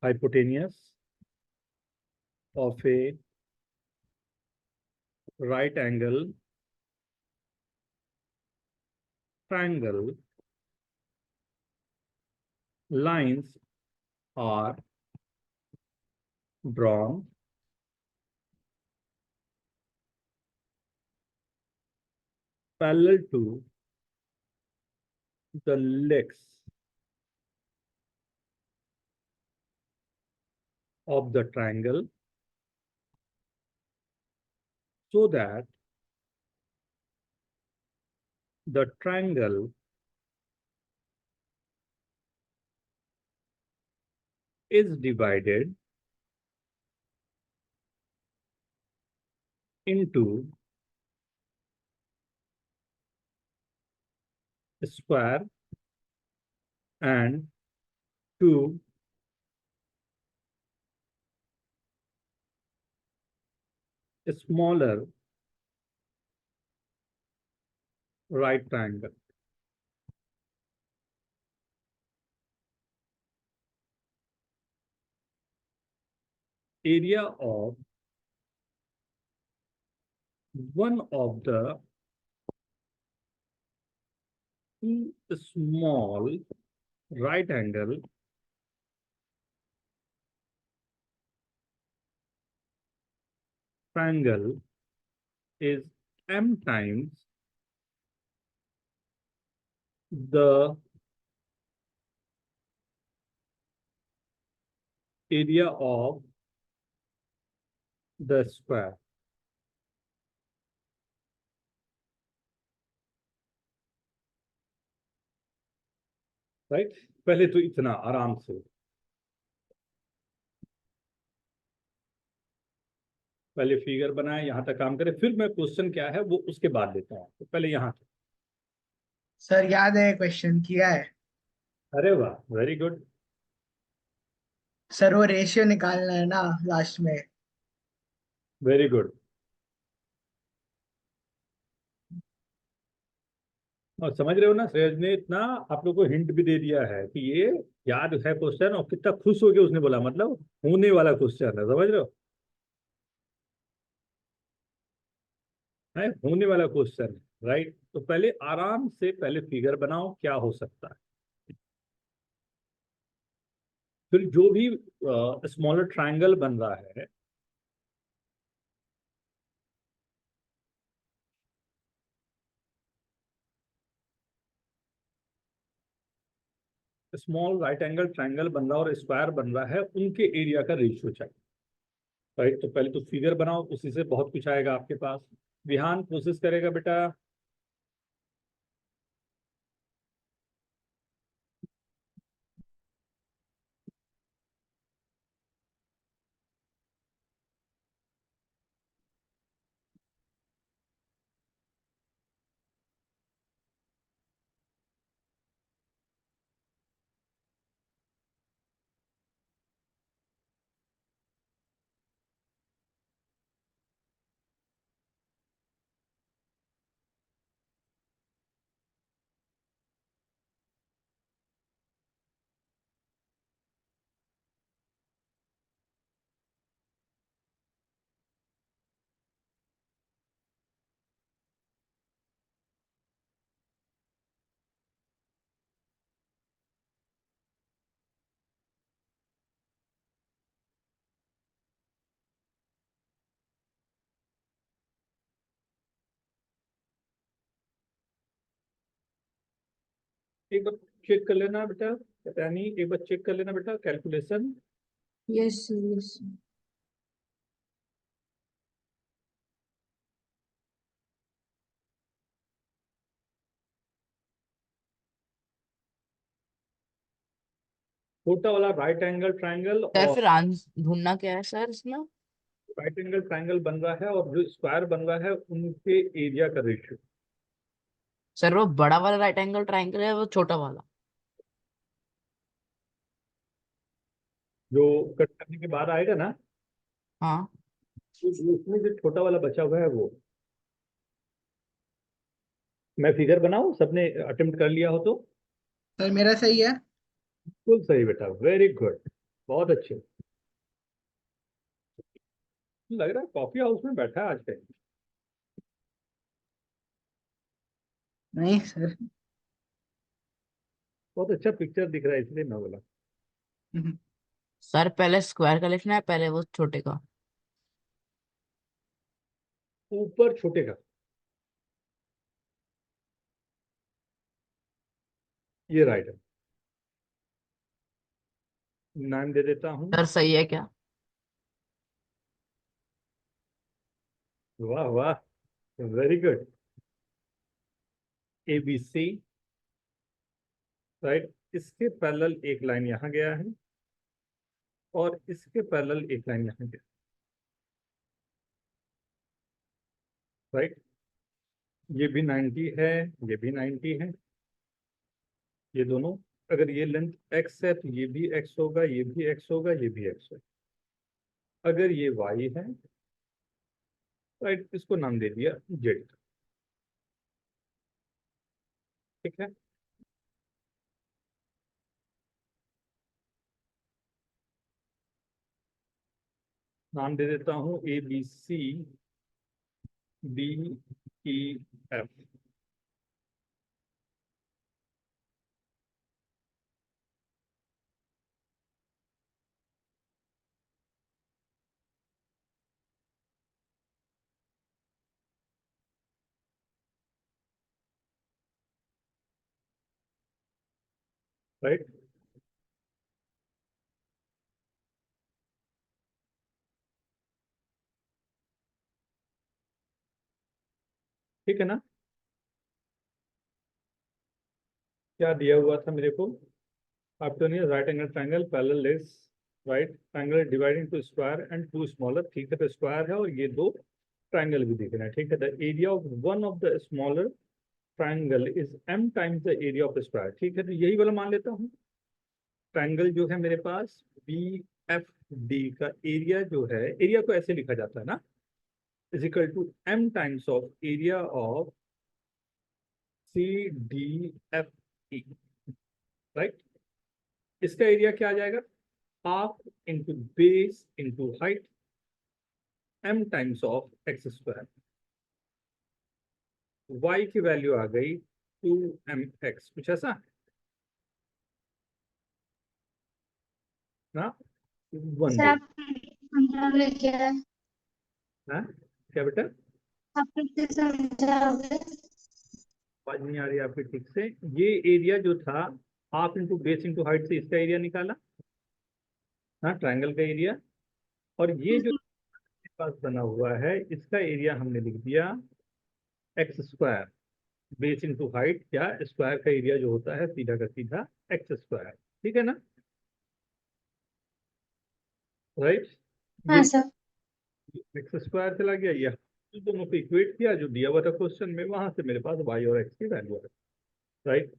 hypotenuse of a right angle triangle, lines are drawn parallel to the legs of the triangle, so that the triangle is divided into square and two smaller right triangle. Area of one of the two small right angle triangle is m times the area of the square. Right, पहले तो इतना आराम से, पहले फिगर बनाए, यहां तक काम करें, फिर मैं क्वेश्चन क्या है वो उसके बाद लेता हूं। तो पहले यहां, सर याद है क्वेश्चन किया है। अरे वाह, वेरी गुड। सर वो रेशियो निकालना है ना लास्ट में। Very good. और समझ रहे हो ना, श्रेयस ने इतना आप लोग को हिंट भी दे दिया है कि ये याद है क्वेश्चन, और कितना खुश हो गया उसने बोला, मतलब होने वाला क्वेश्चन है, समझ रहे हो, है होने वाला क्वेश्चन है, राइट। तो पहले आराम से पहले फिगर बनाओ क्या हो सकता है, फिर जो भी स्मॉलर ट्रायंगल बन रहा है, स्मॉल राइट एंगल ट्रायंगल बन रहा है और स्क्वायर बन रहा है, उनके एरिया का रेशियो चाहिए, राइट। तो पहले तो फिगर बनाओ, उसी से बहुत कुछ आएगा आपके पास। विहान कोशिश करेगा बेटा। एक बार चेक कर लेना बेटा, पता नहीं, एक बार चेक कर लेना बेटा calculation. Yes, sir, yes, sir. छोटा वाला राइट एंगल ट्रायंगल, सर और फिर ढूंढना क्या है सर इसमें? राइट एंगल ट्रायंगल बन रहा है और जो स्क्वायर बन रहा है उनके एरिया का रेशियो। सर वो बड़ा वाला राइट एंगल ट्राइंगल है वो छोटा वाला? जो कट करने के बाद आएगा ना, हाँ। तो उसमें जो छोटा वाला बचा हुआ है वो, मैं फिगर बनाऊं, सबने अटेम्प्ट कर लिया हो तो? सर मेरा सही है। बिल्कुल सही बेटा, वेरी गुड, बहुत अच्छे। लग रहा है कॉफी हाउस में बैठा है आज कहीं। नहीं सर। बहुत अच्छा पिक्चर दिख रहा है इसलिए मैं बोला। सर पहले स्क्वायर का लिखना है, पहले वो छोटे का। ऊपर छोटे का, ये राइट है, नाम दे देता हूँ। सर सही है क्या? वाह वाह, very good. A B C, right. इसके पैरेलल एक लाइन यहाँ गया है और इसके पैरेलल एक लाइन यहाँ गया, राइट। ये भी 90 है, ये भी 90 है, ये दोनों, अगर ये लेंथ x है तो ये भी x होगा, ये भी x होगा, ये भी x होगा। अगर ये y है, राइट, इसको नाम दे दिया z, ठीक है। नाम दे देता हूँ A B C D E F. Right. ठीक है ना? क्या दिया हुआ था मेरे को? Hypotenuse right angle triangle parallel legs, right triangle dividing to square and two smaller। ठीक है, तो स्क्वायर है और ये दो ट्राइंगल भी दिख रहे हैं। ठीक है, the area of one of the smaller triangle is m times the area of square. ठीक है, तो यही वाला मान लेता हूँ। ट्राइंगल जो है मेरे पास BFD का एरिया जो है, एरिया को ऐसे लिखा जाता है ना, is equal to m times of area of CDFE, right. इसका एरिया क्या आ जाएगा? Half into base into height m times of X square. y की वैल्यू आ गई 2mx, कुछ ऐसा ना? वन सर आप समझाओगे क्या? हाँ, क्या बेटा? आप फिर से समझाओगे? आवाज नहीं आ रही आपकी ठीक से। ये एरिया जो था half into base into height से इसका एरिया निकाला, हाँ, ट्राइंगल का एरिया। और ये जो पास बना हुआ है इसका एरिया हमने लिख दिया X square, base into height, या स्क्वायर का एरिया जो होता है सीधा का सीधा एक्स स्क्वायर। ठीक है ना? राइट। हाँ सर। एक्स स्क्वायर चला गया, ये दोनों को इक्वेट किया जो दिया हुआ था क्वेश्चन में, वहां से मेरे पास वाई और एक्स की वैल्यू है। राइट।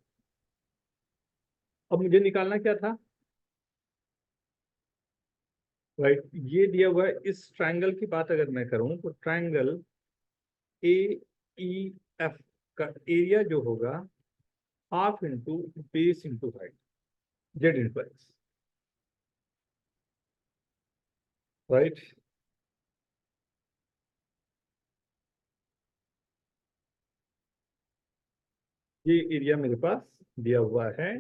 अब मुझे निकालना क्या था? राइट, ये दिया हुआ है। इस ट्राइंगल की बात अगर मैं करूं तो ट्राइंगल AEF का एरिया जो होगा half into base into height, Z into x, right. ये एरिया मेरे पास दिया हुआ है।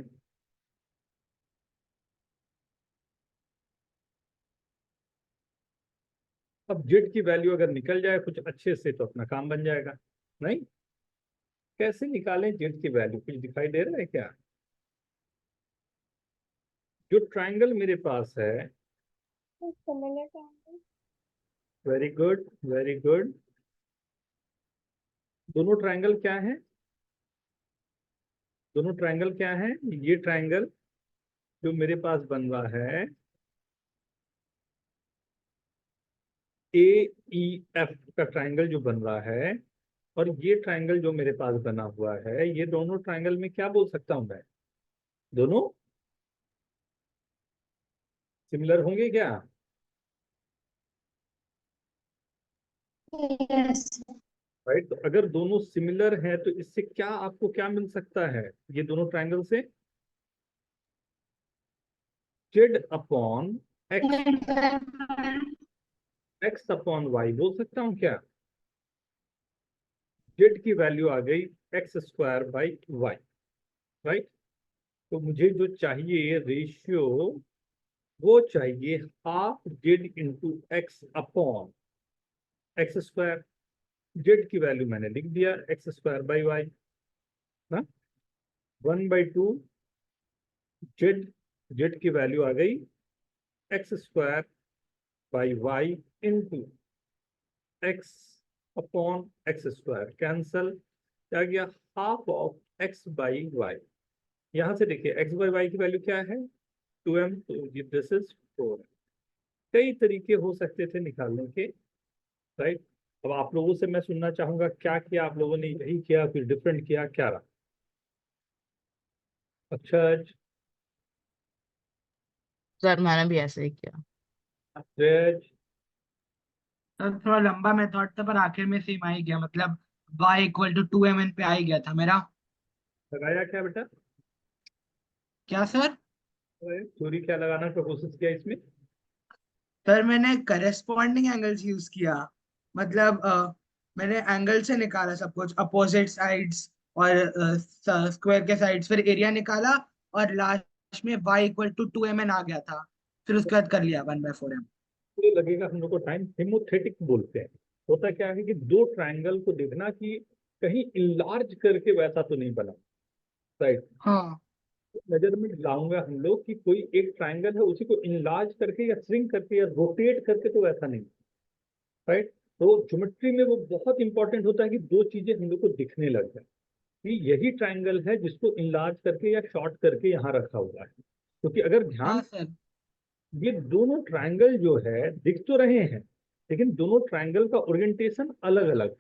अब जेड की वैल्यू अगर निकल जाए कुछ अच्छे से तो अपना काम बन जाएगा। नहीं, कैसे निकालें जेड की वैल्यू? कुछ दिखाई दे रहा है क्या? जो ट्राइंगल मेरे पास है, वेरी गुड वेरी गुड, दोनों ट्राइंगल क्या है? दोनों ट्राइंगल क्या है? ये ट्राइंगल जो मेरे पास बन रहा है AEF का ट्राइंगल जो बन रहा है, और ये ट्राइंगल जो मेरे पास बना हुआ है, ये दोनों ट्राइंगल में क्या बोल सकता हूं मैं? दोनों सिमिलर होंगे क्या? यस। राइट, तो अगर दोनों सिमिलर हैं तो इससे क्या आपको क्या मिल सकता है? ये दोनों ट्राइंगल से Z upon X upon Y बोल सकता हूं क्या? जेड की वैल्यू आ गई X square by Y, right. तो मुझे जो चाहिए रेशियो, वो चाहिए half Z into X upon X square. Z की वैल्यू मैंने लिख दिया एक्स स्क्वायर बाई वाई ना, 1/2 जेड, जेड की वैल्यू आ गई X square by Y into X upon X square, cancel, क्या गया? Half of x by Y. यहां से देखिए एक्स बाई वाई की वैल्यू क्या है? 2m, तो दिस इज 4। कई तरीके हो सकते थे निकालने के, राइट। अब आप लोगों से मैं सुनना चाहूंगा क्या किया आप लोगों ने? यही किया, फिर डिफरेंट किया, क्या रहा? अच्छा सर मैंने भी ऐसे ही किया। अजय, तो थोड़ा लंबा मेथड था पर आखिर में सेम आ ही गया, मतलब y इक्वल टू 2mn पे आ ही गया था मेरा। लगाया क्या बेटा? क्या सर? थ्योरी क्या लगाना का कोशिश किया इसमें? सर मैंने करेस्पॉन्डिंग एंगल्स यूज किया, मतलब मैंने एंगल से निकाला सब कुछ, अपोजिट साइड्स और स्क्वायर के साइड्स, फिर एरिया निकाला और लास्ट में y इक्वल टू 2mn आ गया था, फिर उसके बाद कर लिया 1/4m। ये लगेगा हम लोग को टाइम। हिमोथेटिक बोलते हैं। होता क्या है कि दो ट्राइंगल को देखना कि कहीं इनलार्ज करके वैसा तो नहीं बना, राइट। हाँ मेजरमेंट लाऊंगा हम लोग कि कोई एक ट्राइंगल है उसी को इनलार्ज करके या श्रिंक करके या रोटेट करके, तो ऐसा नहीं, राइट। तो ज्योमेट्री में वो बहुत इंपॉर्टेंट होता है कि दो चीजें हम लोग को दिखने लग जाए कि यही ट्राइंगल है जिसको इनलार्ज करके या शॉर्ट करके यहाँ रखा हुआ है, क्योंकि अगर ध्यान, हाँ सर। ये दोनों ट्राइंगल जो है दिख तो रहे हैं, लेकिन दोनों ट्राइंगल का ओरिएंटेशन अलग अलग।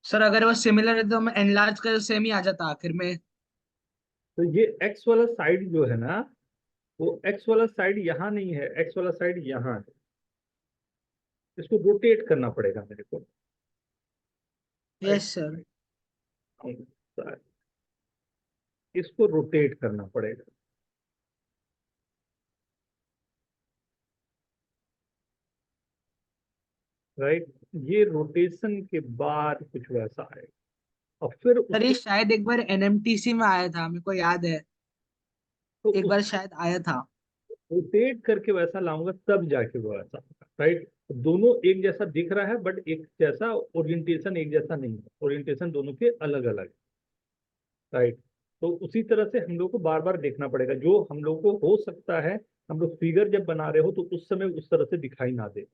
सर अगर वो सिमिलर है तो मैं एनलार्ज कर सेम ही आ जाता आखिर में। तो ये एक्स वाला साइड जो है ना, वो एक्स वाला साइड यहाँ नहीं है, एक्स वाला साइड यहाँ है, इसको रोटेट करना पड़ेगा मेरे को। Yes sir. इसको रोटेट करना पड़ेगा, राइट। ये रोटेशन के बाद कुछ वैसा आएगा, और फिर सर ये उसके शायद एक बार एनएमटीसी में आया था, मेरे को याद है, तो एक बार शायद आया था। रोटेट करके वैसा लाऊंगा तब जाके वो ऐसा होगा, राइट। दोनों एक जैसा दिख रहा है बट एक जैसा ओरिएंटेशन एक जैसा नहीं है, ओरिएंटेशन दोनों के अलग अलग, राइट। तो उसी तरह से हम लोग को बार बार देखना पड़ेगा, जो हम लोग को हो सकता है हम लोग फिगर जब बना रहे हो तो उस समय उस तरह से दिखाई ना दे,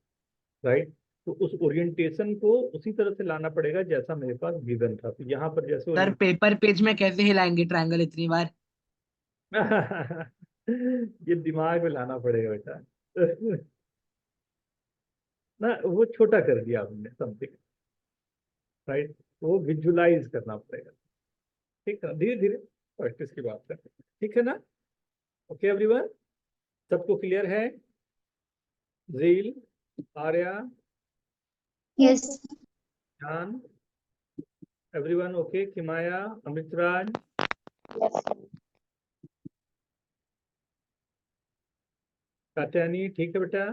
राइट। तो उस ओरिएंटेशन को उसी तरह से लाना पड़ेगा जैसा मेरे पास गिवन था। तो यहाँ पर जैसे सर पेपर पेज में कैसे हिलाएंगे ट्रायंगल इतनी बार? ये दिमाग में लाना पड़ेगा बेटा। ना वो छोटा कर दिया हमने समथिंग, राइट। वो विजुलाइज करना पड़ेगा, ठीक है, धीरे धीरे प्रैक्टिस की बात है, ठीक है ना। ओके एवरीवन, सबको क्लियर है? रील, आर्या, यस जान, एवरीवन ओके? किमाया, अमृतराज, कात्यानी, ठीक है बेटा,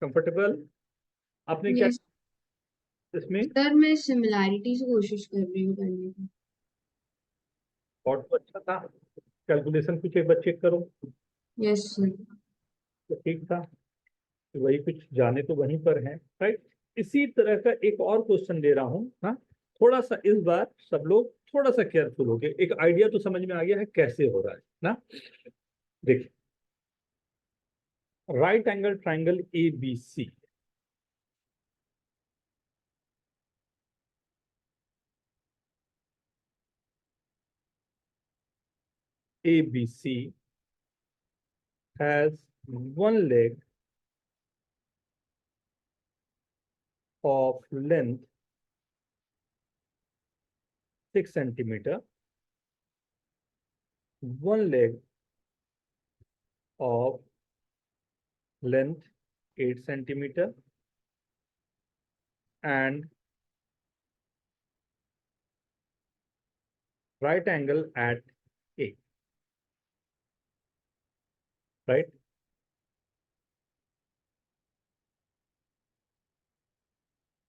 कंफर्टेबल? आपने क्या यस इसमें सर, मैं सिमिलैरिटी से कोशिश कर रही हूँ करने की। और तो अच्छा था, कैलकुलेशन कुछ एक बार चेक करो यस सर। तो ठीक था, तो वही कुछ जाने तो वहीं पर है, राइट। इसी तरह का एक और क्वेश्चन दे रहा हूँ, हाँ। थोड़ा सा इस बार सब लोग थोड़ा सा केयरफुल हो गए, एक आइडिया तो समझ में आ गया है कैसे हो रहा है ना। देखिए, right angle triangle A B C, ABC has one leg of length 6 centimeter, one leg of length 8 centimeter, and right angle at A, right?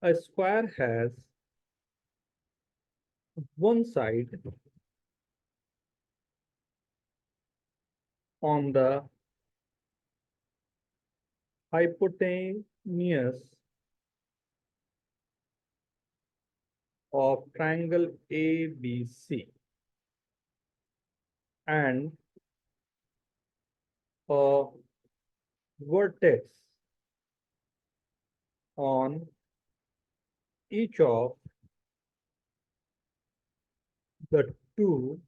A square has one side on the hypotenuse of triangle ABC and a vertex on each of the two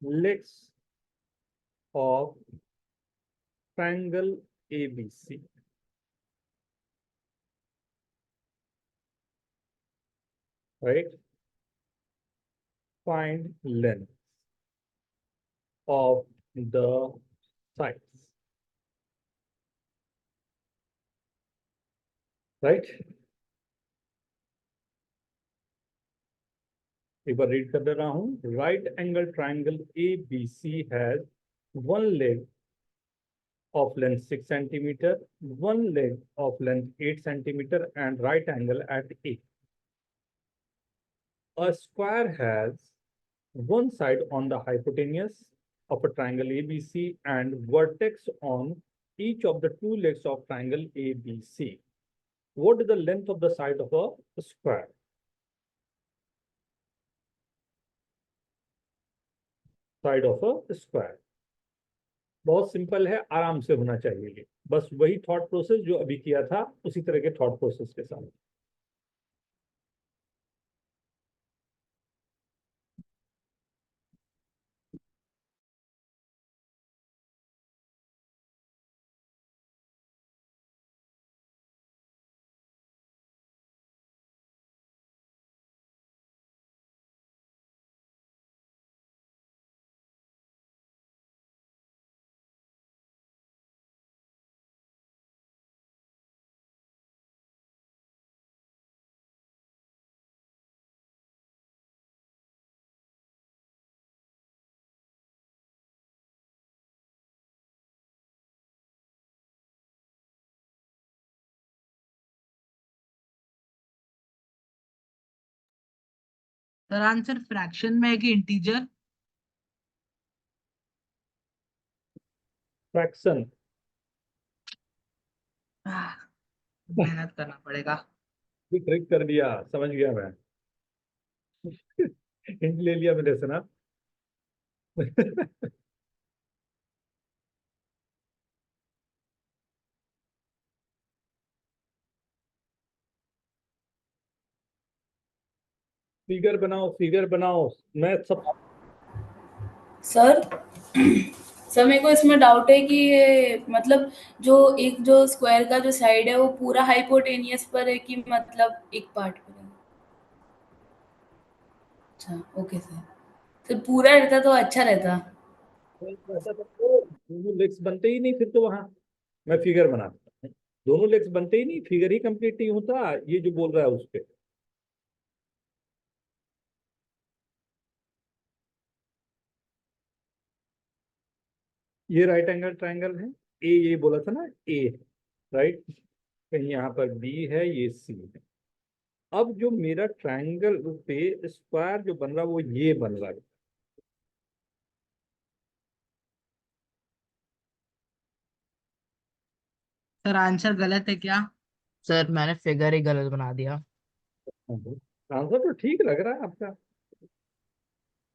legs of triangle ABC. Right? Find length of the sides. Right? एक बार रीड कर दे रहा हूं। Right angle triangle ABC has one leg of length 6 centimeter, one leg of length 8 centimeter, and right angle at A. A square has one side on the hypotenuse of a triangle ABC and vertex on each of the two legs of triangle ABC. what is the length of the side of a square? Side of a square. बहुत सिंपल है, आराम से होना चाहिए ये, बस वही थॉट प्रोसेस जो अभी किया था उसी तरह के थॉट प्रोसेस के साथ. सर आंसर फ्रैक्शन में है कि इंटीजर? फ्रैक्शन. मेहनत करना पड़ेगा. भी ट्रिक कर दिया, समझ गया मैं. हिंट ले लिया मेरे से ना. फिगर बनाओ, फिगर बनाओ. मैं सब सर सर मेरे को इसमें डाउट है कि ये मतलब जो एक जो स्क्वायर का जो साइड है वो पूरा हाइपोटेनियस पर है कि मतलब एक पार्ट पर है. अच्छा ओके सर. सर पूरा रहता तो अच्छा रहता. ऐसा तो दोनों लेग्स बनते ही नहीं फिर तो वहां मैं फिगर बनाता. दोनों लेग्स बनते ही नहीं, फिगर ही कंप्लीट नहीं होता, ये जो बोल रहा है उस पे. ये राइट एंगल ट्रायंगल है. ए ये बोला था ना, ए राइट. कहीं यहाँ पर बी है, ये सी है. अब जो मेरा ट्रायंगल पे स्क्वायर जो बन रहा है वो ये बन रहा है. सर आंसर गलत है क्या? सर मैंने फिगर ही गलत बना दिया. आंसर तो ठीक लग रहा है आपका.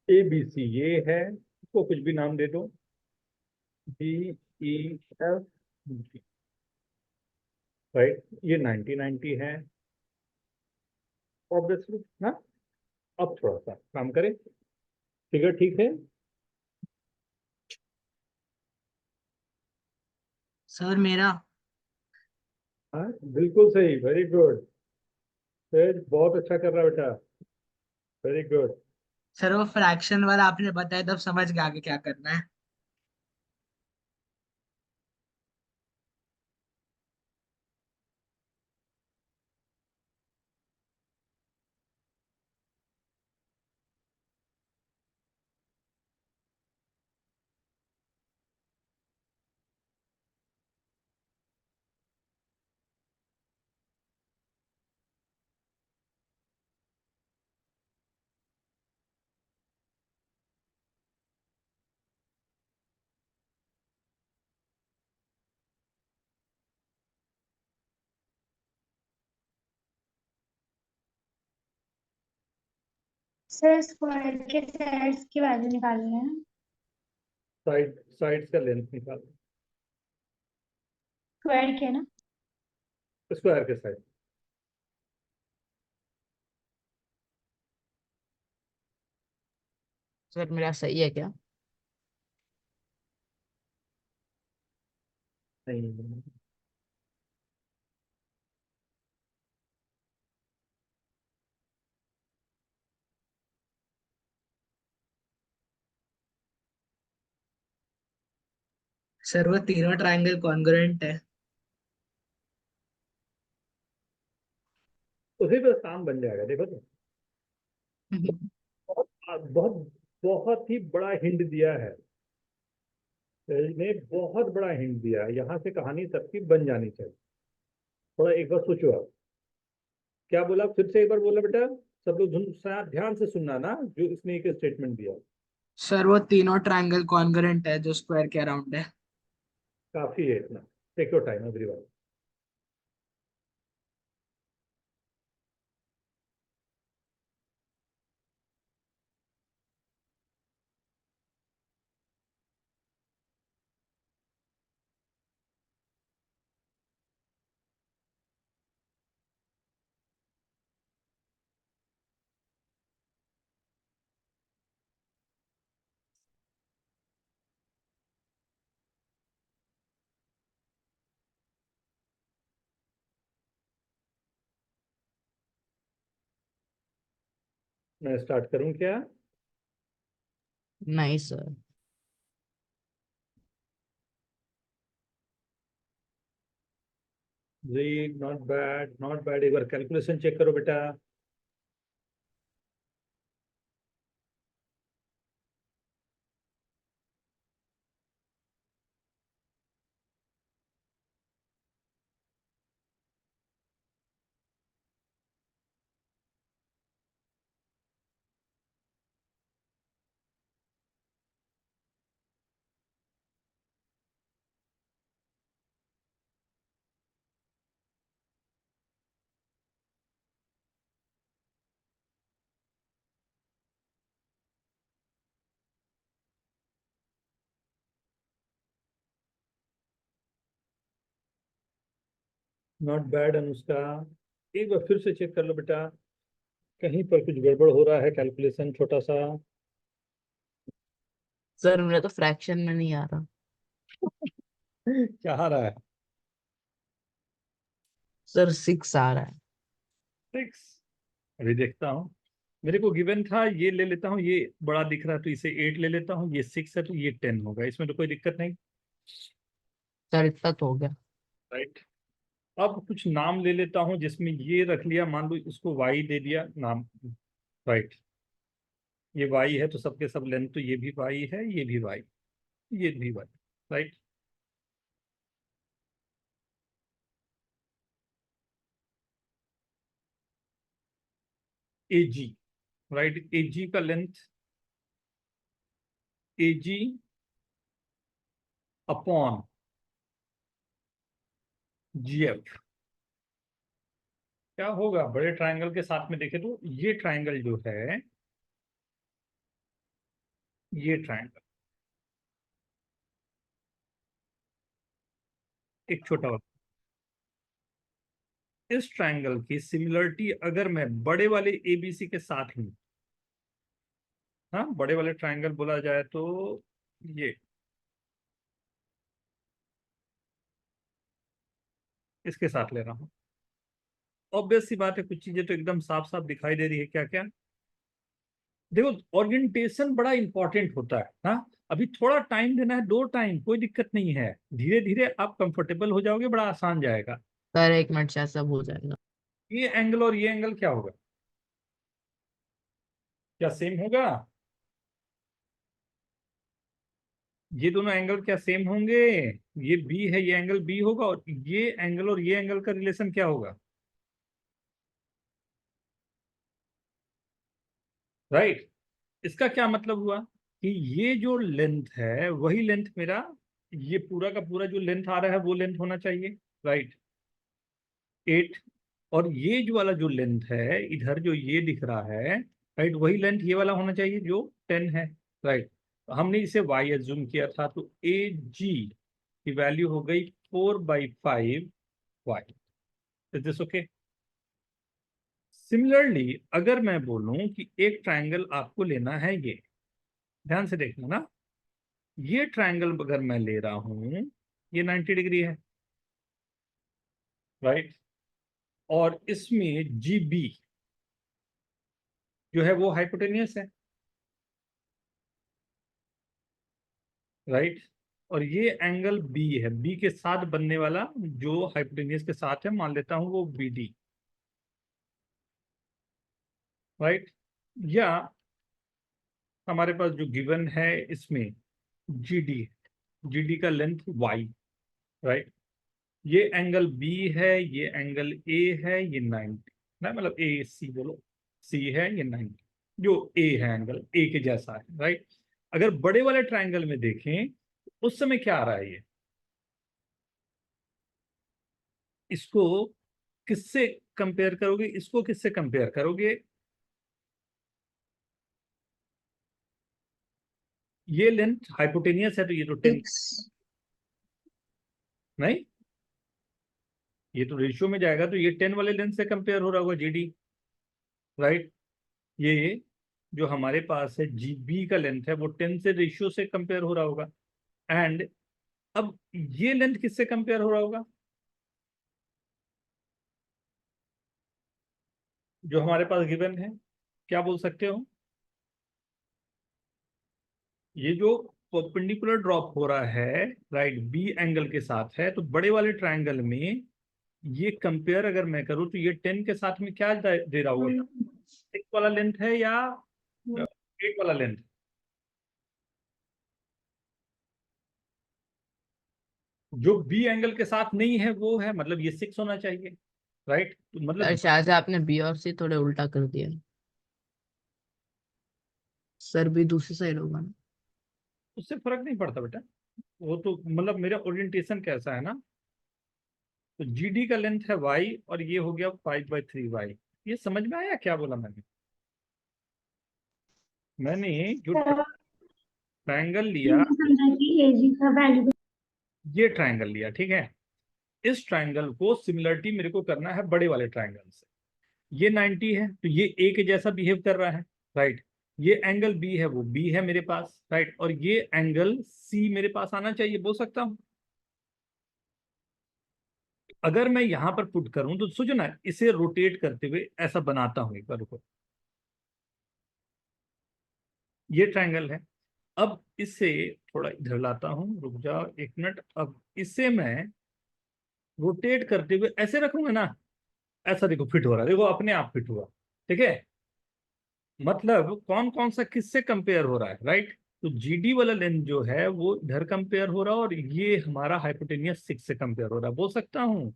ए बी सी ये है, इसको कुछ भी नाम दे दो. D E F G, right. ये 90-90 है ऑब्वियसली ना. अब थोड़ा सा काम करें. फिगर ठीक है. सर मेरा हाँ बिल्कुल सही, वेरी गुड. फिर बहुत अच्छा कर रहा है बेटा, वेरी गुड. सर वो फ्रैक्शन वाला आपने बताया तब समझ गया आगे क्या करना है. सर स्क्वायर के साइड्स की वैल्यू निकालनी है. साइड्स का लेंथ निकाल. स्क्वायर के ना. स्क्वायर के साइड. सर मेरा सही है क्या? नहीं, सर वो तीनों ट्रायंगल कॉन्ग्रुएंट है. उसी पे काम बन जाएगा. देखो तो बहुत बहुत बहुत ही बड़ा हिंट दिया है. ने बहुत बड़ा हिंट दिया है. यहाँ से कहानी सबकी बन जानी चाहिए. थोड़ा एक बार सोचो आप क्या बोला. फिर से एक बार बोला बेटा. सब लोग ध्यान से सुनना ना जो इसने एक स्टेटमेंट दिया. सर वो तीनों ट्रायंगल कॉन्ग्रुएंट है जो स्क्वायर के अराउंड है. काफी है इतना. Take your time everyone. मैं स्टार्ट करूं क्या? नहीं सर। जी नॉट बैड, नॉट बैड। एक बार कैलकुलेशन चेक करो बेटा। Not bad Anushka. एक बार फिर से चेक कर लो बेटा, कहीं पर कुछ गड़बड़ हो रहा है कैलकुलेशन छोटा सा। सर मेरा तो फ्रैक्शन में नहीं आ रहा। क्या आ रहा है? सर 6 आ रहा है। 6। अभी देखता हूँ। मेरे को गिवन था, ये ले लेता हूँ, ये बड़ा दिख रहा है तो इसे 8 ले लेता हूँ, ये 6 है तो ये 10 होगा, इसमें तो कोई दिक्कत नहीं। सर इतना तो हो गया। राइट। अब कुछ नाम ले लेता हूँ जिसमें ये रख लिया, मान लो इसको वाई दे दिया नाम। राइट। ये वाई है तो सबके सब लेंथ, तो ये भी वाई है, ये भी वाई, ये भी वाई। राइट। एजी। राइट। एजी का लेंथ, एजी अपॉन जीएफ क्या होगा? बड़े ट्रायंगल के साथ में देखे तो ये ट्रायंगल जो है, ये ट्रायंगल एक छोटा वाला, इस ट्रायंगल की सिमिलरिटी अगर मैं बड़े वाले एबीसी के साथ लूं, हाँ बड़े वाले ट्रायंगल बोला जाए तो ये इसके साथ ले रहा हूं। ऑब्वियस सी बात है, कुछ चीजें तो एकदम साफ साफ दिखाई दे रही है। क्या क्या? देखो, ओरिएंटेशन बड़ा इंपॉर्टेंट होता है ना। अभी थोड़ा टाइम देना है, 2 टाइम, कोई दिक्कत नहीं है, धीरे धीरे आप कंफर्टेबल हो जाओगे, बड़ा आसान जाएगा। सर 1 मिनट से सब हो जाएगा। ये एंगल और ये एंगल क्या होगा? क्या सेम होगा? ये दोनों एंगल क्या सेम होंगे? ये बी है, ये एंगल बी होगा, और ये एंगल और ये एंगल का रिलेशन क्या होगा? राइट। इसका क्या मतलब हुआ कि ये जो लेंथ है वही लेंथ मेरा, ये पूरा का पूरा जो लेंथ आ रहा है वो लेंथ होना चाहिए। राइट। 8। और ये जो वाला जो लेंथ है इधर जो ये दिख रहा है, राइट, वही लेंथ ये वाला होना चाहिए जो 10 है। राइट। तो हमने इसे y एज्यूम किया था, तो ए जी की वैल्यू हो गई 4/5 y। Is this okay? Similarly अगर मैं बोलूं कि एक ट्रायंगल आपको लेना है, ये ध्यान से देखना ना, ये ट्रायंगल अगर मैं ले रहा हूं, ये 90 डिग्री है। राइट। और इसमें जी बी जो है वो हाइपोटेनियस है। राइट। और ये एंगल बी है, बी के साथ बनने वाला जो हाइपोटेनियस के साथ है, मान लेता हूं वो बी डी। राइट। या हमारे पास जो गिवन है इसमें जी डी, जी डी का लेंथ वाई। राइट। ये एंगल बी है, ये एंगल ए है, ये 90 ना, मतलब ए सी बोलो, सी है, ये 90, जो ए है एंगल ए के जैसा है। राइट। अगर बड़े वाले ट्रायंगल में देखें उस समय क्या आ रहा है, ये इसको किससे कंपेयर करोगे, इसको किससे कंपेयर करोगे? ये लेंथ हाइपोटेनियस है तो ये तो 10, 6 नहीं, ये तो रेशियो में जाएगा तो ये 10 वाले लेंथ से कंपेयर हो रहा होगा जीडी। राइट। ये जो हमारे पास है जी बी का लेंथ है वो 10 से रेशियो से कंपेयर हो रहा होगा। एंड अब ये लेंथ किससे कंपेयर हो रहा होगा? जो हमारे पास गिवन है क्या बोल सकते हो? ये जो परपेंडिकुलर ड्रॉप हो रहा है राइट बी एंगल के साथ है, तो बड़े वाले ट्रायंगल में ये कंपेयर अगर मैं करूं तो ये 10 के साथ में क्या दे रहा होगा? 6 वाला लेंथ है या 8 वाला लेंथ? जो बी एंगल के साथ नहीं है वो है, मतलब ये 6 होना चाहिए राइट। तो सर मतलब शायद से आपने बी और सी थोड़े उल्टा कर दिया। सर भी दूसरी साइड होगा ना। उससे फर्क नहीं पड़ता बेटा, वो तो मतलब मेरा ओरिएंटेशन कैसा है ना। तो जीडी का लेंथ है y और ये हो गया 5/3y। ये समझ में आया क्या बोला मैंने? मैंने जो ट्रायंगल लिया, समझा कि एजी का वैल्यू ये ट्रायंगल लिया, ठीक है। इस ट्रायंगल को सिमिलरिटी मेरे को करना है बड़े वाले ट्रायंगल से। ये 90 है तो ये ए के जैसा बिहेव कर रहा है राइट। ये एंगल बी है, वो बी है मेरे पास राइट, और ये एंगल सी मेरे पास आना चाहिए, बोल सकता हूं। अगर मैं यहां पर पुट करूं तो सोचो ना, इसे रोटेट करते हुए ऐसा बनाता हूं, एक बार रुको। ये ट्रायंगल है। अब इसे थोड़ा इधर लाता हूं, रुक जाओ 1 मिनट। अब इसे मैं रोटेट करते हुए ऐसे रखूंगा ना, ऐसा देखो फिट हो रहा है, देखो अपने आप फिट हुआ, ठीक है। मतलब कौन कौन सा किससे कंपेयर हो रहा है राइट। तो जीडी वाला लेंथ जो है वो इधर कंपेयर हो रहा है, और ये हमारा हाइपोटेनियस 6 से कंपेयर हो रहा है, बोल सकता हूं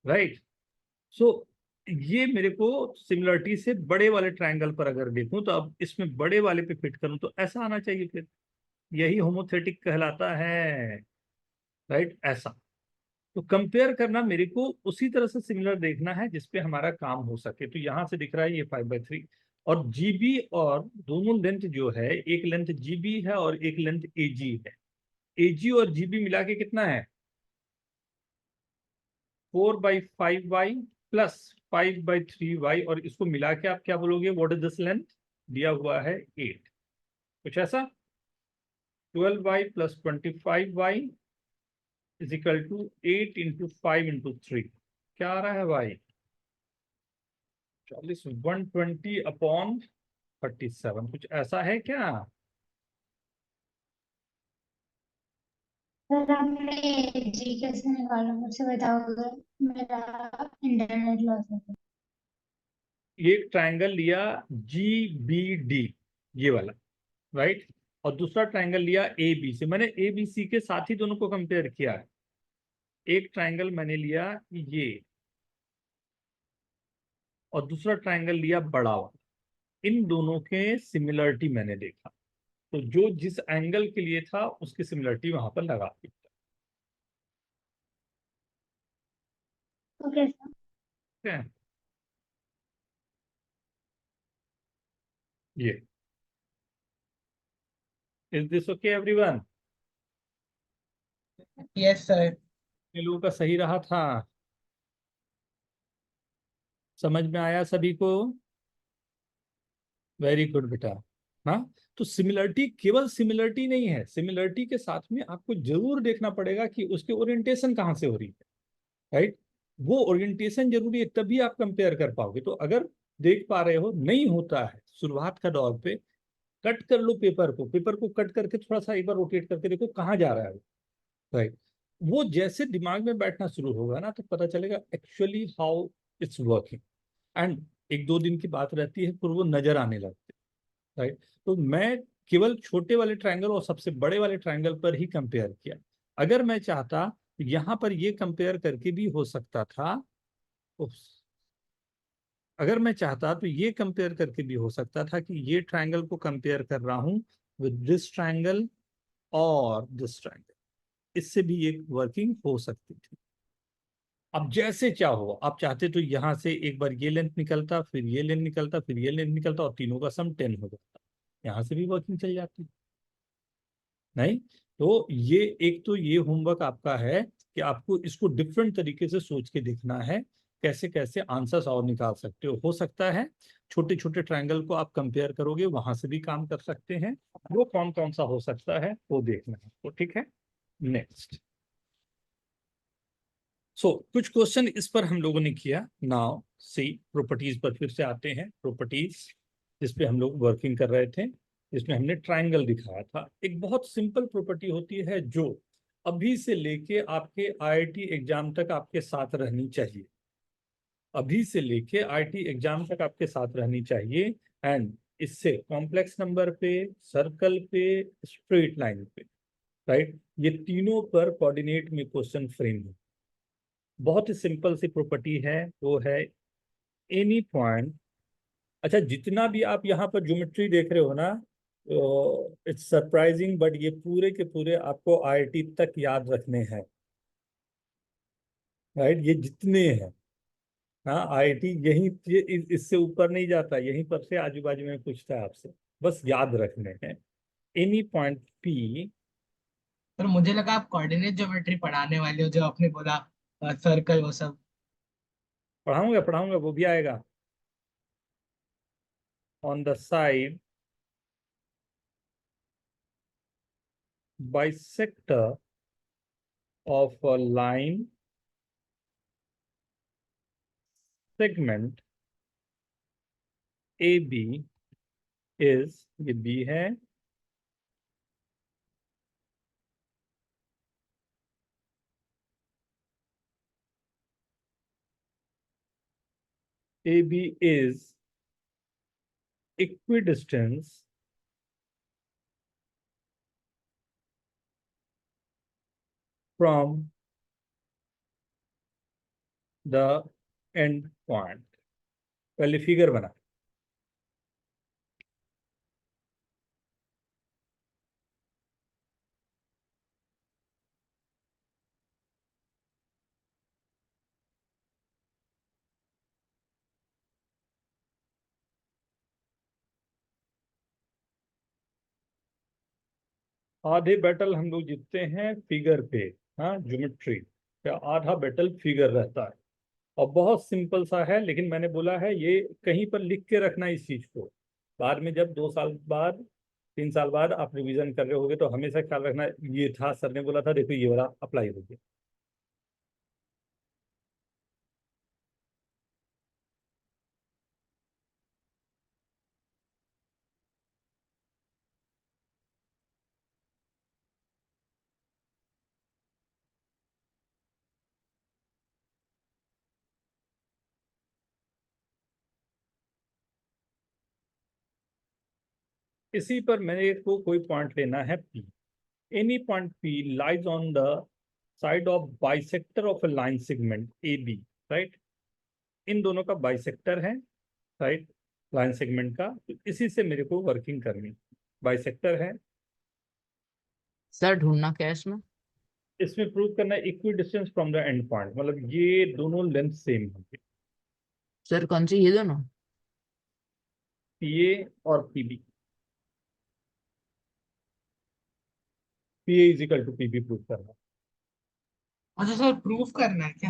राइट। सो ये मेरे को सिमिलरिटी से बड़े वाले ट्रायंगल पर अगर देखूं, तो अब इसमें बड़े वाले पे फिट करूं तो ऐसा आना चाहिए फिर। यही होमोथेटिक कहलाता है राइट, ऐसा। तो कंपेयर करना मेरे को उसी तरह से सिमिलर देखना है जिसपे हमारा काम हो सके। तो यहां से दिख रहा है ये 5/3, और जीबी और दोनों लेंथ जो है, एक लेंथ जीबी है और एक लेंथ एजी है। एजी और जीबी मिला के कितना है? 4/5y प्लस 5/3y, और इसको मिला के आप क्या बोलोगे? What is this length? दिया हुआ है 8, कुछ ऐसा। 12y plus 25y is equal to 8 into 5 into 3। क्या आ रहा है भाई? 40, 120/37, कुछ ऐसा है क्या? सर आपने एजी कैसे निकाला मुझे बताओगे, मेरा इंटरनेट लॉस है। एक ट्रायंगल लिया जी बी डी, ये वाला राइट, और दूसरा ट्रायंगल लिया ए बी से। मैंने ए बी सी के साथ ही दोनों को कंपेयर किया है। एक ट्रायंगल मैंने लिया ये, और दूसरा ट्रायंगल लिया बड़ा वाला। इन दोनों के सिमिलरिटी मैंने देखा, तो जो जिस एंगल के लिए था उसकी सिमिलरिटी वहां पर लगा दी। Okay sir. ठीक है, ये is this okay everyone? Yes sir. ये लोगों का सही रहा था, समझ में आया सभी को? वेरी गुड बेटा। हाँ, तो सिमिलरिटी केवल सिमिलरिटी नहीं है, सिमिलरिटी के साथ में आपको जरूर देखना पड़ेगा कि उसके ओरिएंटेशन कहाँ से हो रही है राइट। वो ओरिएंटेशन जरूरी है, तभी आप कंपेयर कर पाओगे। तो अगर देख पा रहे हो नहीं होता है शुरुआत का दौर पे, कट कर लो पेपर को, पेपर को कट करके थोड़ा सा एक बार रोटेट करके देखो कहाँ जा रहा है राइट। वो जैसे दिमाग में बैठना शुरू होगा ना, तो पता चलेगा actually how it's working. And 1-2 दिन की बात रहती है, फिर वो नजर आने लगते राइट। तो मैं केवल छोटे वाले ट्रायंगल और सबसे बड़े वाले ट्रायंगल पर ही कंपेयर किया। अगर मैं चाहता तो यहाँ पर ये कंपेयर करके भी हो सकता था। अगर मैं चाहता तो ये कंपेयर करके भी हो सकता था कि ये ट्रायंगल को कंपेयर कर रहा हूं विद दिस ट्रायंगल और दिस ट्रायंगल, इससे भी एक वर्किंग हो सकती थी। अब जैसे चाहो, आप चाहते तो यहां से एक बार ये लेंथ निकलता, फिर ये लेंथ निकलता, फिर ये लेंथ निकलता, और तीनों का सम 10 हो जाता, यहां से भी वर्किंग चल जाती। नहीं, तो ये एक तो ये होमवर्क आपका है कि आपको इसको डिफरेंट तरीके से सोच के देखना है, कैसे कैसे आंसर्स और निकाल सकते हो सकता है छोटे छोटे ट्रायंगल को आप कंपेयर करोगे, वहां से भी काम कर सकते हैं। वो कौन कौन सा हो सकता है वो देखना है, तो ठीक है। नेक्स्ट, कुछ क्वेश्चन इस पर हम लोगों ने किया। नाउ सी प्रॉपर्टीज पर फिर से आते हैं। प्रॉपर्टीज जिस पे हम लोग वर्किंग कर रहे थे, जिसमें हमने ट्रायंगल दिखाया था। एक बहुत सिंपल प्रॉपर्टी होती है जो अभी से लेके आपके आईआईटी एग्जाम तक आपके साथ रहनी चाहिए। अभी से लेके आईआईटी एग्जाम तक आपके साथ रहनी चाहिए। एंड इससे कॉम्प्लेक्स नंबर पे, सर्कल पे, स्ट्रेट लाइन पे, राइट, ये तीनों पर कोऑर्डिनेट में क्वेश्चन फ्रेम है। बहुत ही सिंपल सी प्रॉपर्टी है, वो है एनी पॉइंट। अच्छा, जितना भी आप यहाँ पर ज्योमेट्री देख रहे हो ना, इट्स सरप्राइजिंग, बट ये पूरे के पूरे आपको आईआईटी तक याद रखने हैं, राइट। ये जितने हैं, हाँ, आईआईटी यहीं इससे ऊपर नहीं जाता, यहीं पर से आजू बाजू में पूछता है आपसे, बस याद रखने हैं। Any point P. पर मुझे लगा आप कोऑर्डिनेट ज्योमेट्री पढ़ाने वाले हो, जो आपने बोला सर्कल वो सब। पढ़ाऊंगा पढ़ाऊंगा, वो भी आएगा। On the side bisector of a line segment AB is, ये B है, AB is equidistance from the end point। पहले फिगर बना। आधे बैटल हम लोग जीतते हैं फिगर पे, हाँ, ज्योमेट्री पे आधा बैटल फिगर रहता है। और बहुत सिंपल सा है, लेकिन मैंने बोला है ये कहीं पर लिख के रखना इस चीज को। बाद में जब 2 साल बाद, 3 साल बाद आप रिवीजन कर रहे होगे तो हमेशा ख्याल रखना, ये था सर ने बोला था, देखो ये वाला अप्लाई हो गया। इसी पर मेरे को कोई पॉइंट लेना है P। Any point P lies on the side of bisector of a line segment AB, right. इन दोनों का बाइसेक्टर है, राइट, लाइन सेगमेंट का। तो इसी से मेरे को वर्किंग करनी, बाइसेक्टर है। सर ढूंढना क्या है इसमें? इसमें प्रूव करना है equi distance from the end point, मतलब ये दोनों लेंथ सेम होंगे, सर कौन सी, ये दोनों? PA और PB। PA is equal to PB prove करना। अच्छा सर, प्रूफ करना है क्या?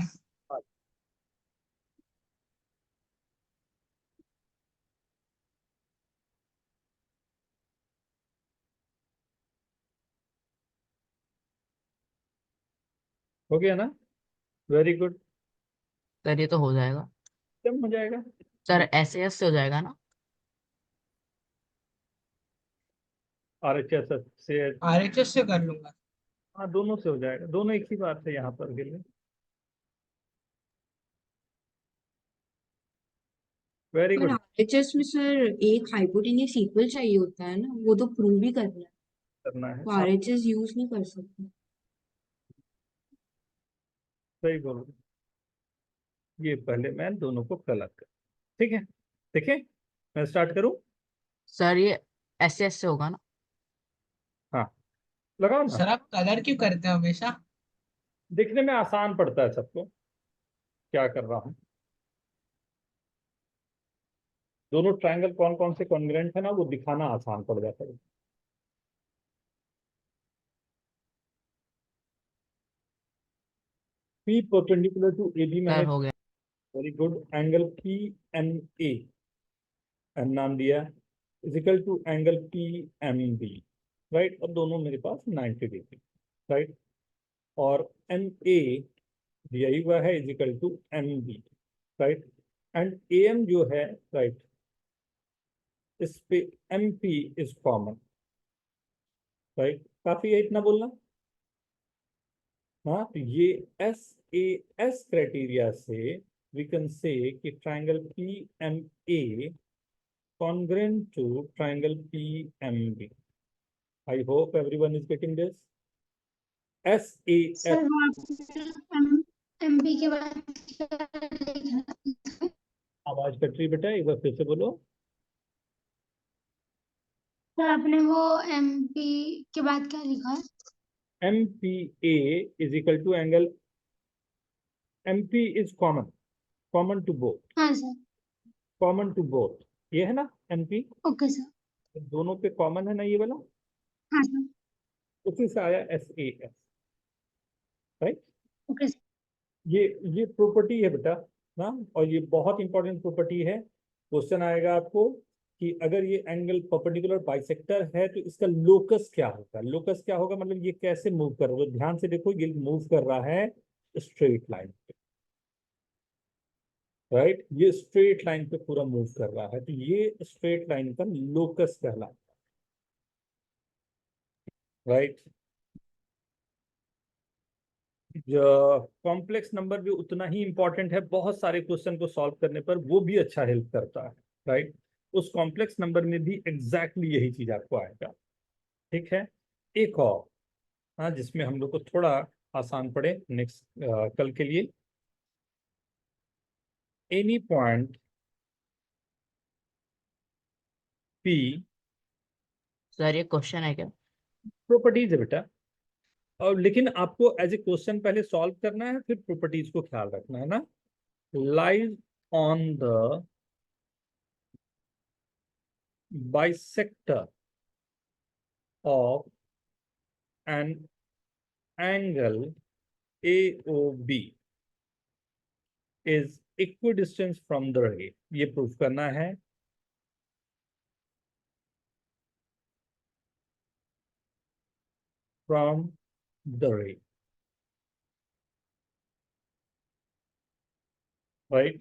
हो गया ना, वेरी गुड, सर ये तो हो जाएगा। एकदम हो जाएगा। सर ऐसे ऐसे हो जाएगा ना? RHS से, आरएचएस से कर लूंगा। हाँ, दोनों से हो जाएगा, दोनों एक ही बात है यहाँ पर के लिए। वेरी पर गुड। आरएचएस में सर एक हाइपोटेन्यूस इक्वल चाहिए होता है ना, वो तो प्रूव ही करना है, करना है तो आप, आरएचएस यूज नहीं कर सकते। सही बोल रहे। ये पहले मैं दोनों को कलर कर, ठीक है, ठीक है, मैं स्टार्ट करूँ। सर ये ऐसे ऐसे होगा ना? हाँ, लगाओ ना। सर आप कलर क्यों करते हो हमेशा? दिखने में आसान पड़ता है सबको, क्या कर रहा हूँ। दोनों ट्रायंगल कौन कौन से कॉन्ग्रुएंट है ना, वो दिखाना आसान पड़ जाता है। P परपेंडिकुलर टू AB मैंने, सर हो गया। Very good, angle PMA, M नाम दिया, is equal to angle PMB, right. और दोनों मेरे पास 90 डिग्री, राइट। और MA दिया ही हुआ है is equal to M B, right. And A M जो है, राइट, इस पे M P is common, right. काफी है इतना बोलना। हाँ, तो ये एस ए एस क्राइटेरिया से वी कैन से कि triangle P M A congruent to triangle PMB. I hope everyone is getting this. Sir SAS. वहाँ पे एमपी के बाद क्या लिखा है? आवाज कट रही बेटा, एक बार फिर से बोलो। सर आपने वो एमपी के बाद क्या लिखा है? MPA is equal to angle, MP is common to both, हाँ सर, common to both. ये है ना MP, ओके सर। दोनों पे कॉमन है ना ये वाला, हाँ सर, उसी से आया SAS, राइट। Okay sir. ये प्रॉपर्टी है बेटा ना, और ये बहुत इंपॉर्टेंट प्रॉपर्टी है। क्वेश्चन आएगा आपको कि अगर ये एंगल परपेंडिकुलर बाइसेक्टर है तो इसका लोकस क्या होगा। लोकस क्या होगा मतलब ये कैसे मूव कर रहा है, ध्यान से देखो, ये मूव कर रहा है स्ट्रेट लाइन पे, राइट। ये स्ट्रेट लाइन पे पूरा मूव कर रहा है, तो ये स्ट्रेट लाइन का लोकस कहलाता है, राइट। कॉम्प्लेक्स नंबर भी उतना ही इंपॉर्टेंट है, बहुत सारे क्वेश्चन को सॉल्व करने पर वो भी अच्छा हेल्प करता है, राइट। उस कॉम्प्लेक्स नंबर में भी एग्जैक्टली यही चीज आपको आएगा, ठीक है। एक और, हाँ, जिसमें हम लोग को थोड़ा आसान पड़े नेक्स्ट कल के लिए। एनी पॉइंट पी, सर ये क्वेश्चन है क्या? प्रॉपर्टीज है बेटा, और लेकिन आपको एज ए क्वेश्चन पहले सॉल्व करना है, फिर प्रॉपर्टीज को ख्याल रखना है ना। Lies on the bisector of an angle AOB is equidistant from the ray. ये प्रूफ करना है। From the ray, right?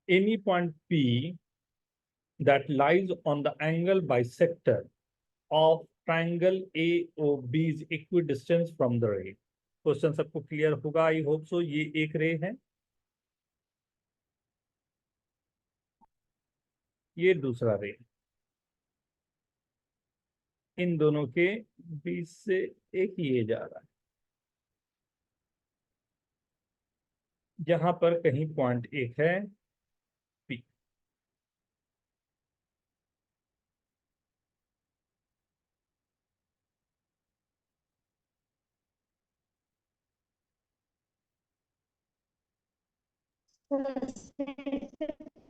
Any point P that lies on the angle bisector of triangle AOB is equidistant from the ray. Question सबको क्लियर होगा, आई होप सो। ये एक रे है, ये दूसरा रे, इन दोनों के बीच से एक ये जा रहा है, जहां पर कहीं पॉइंट एक है P।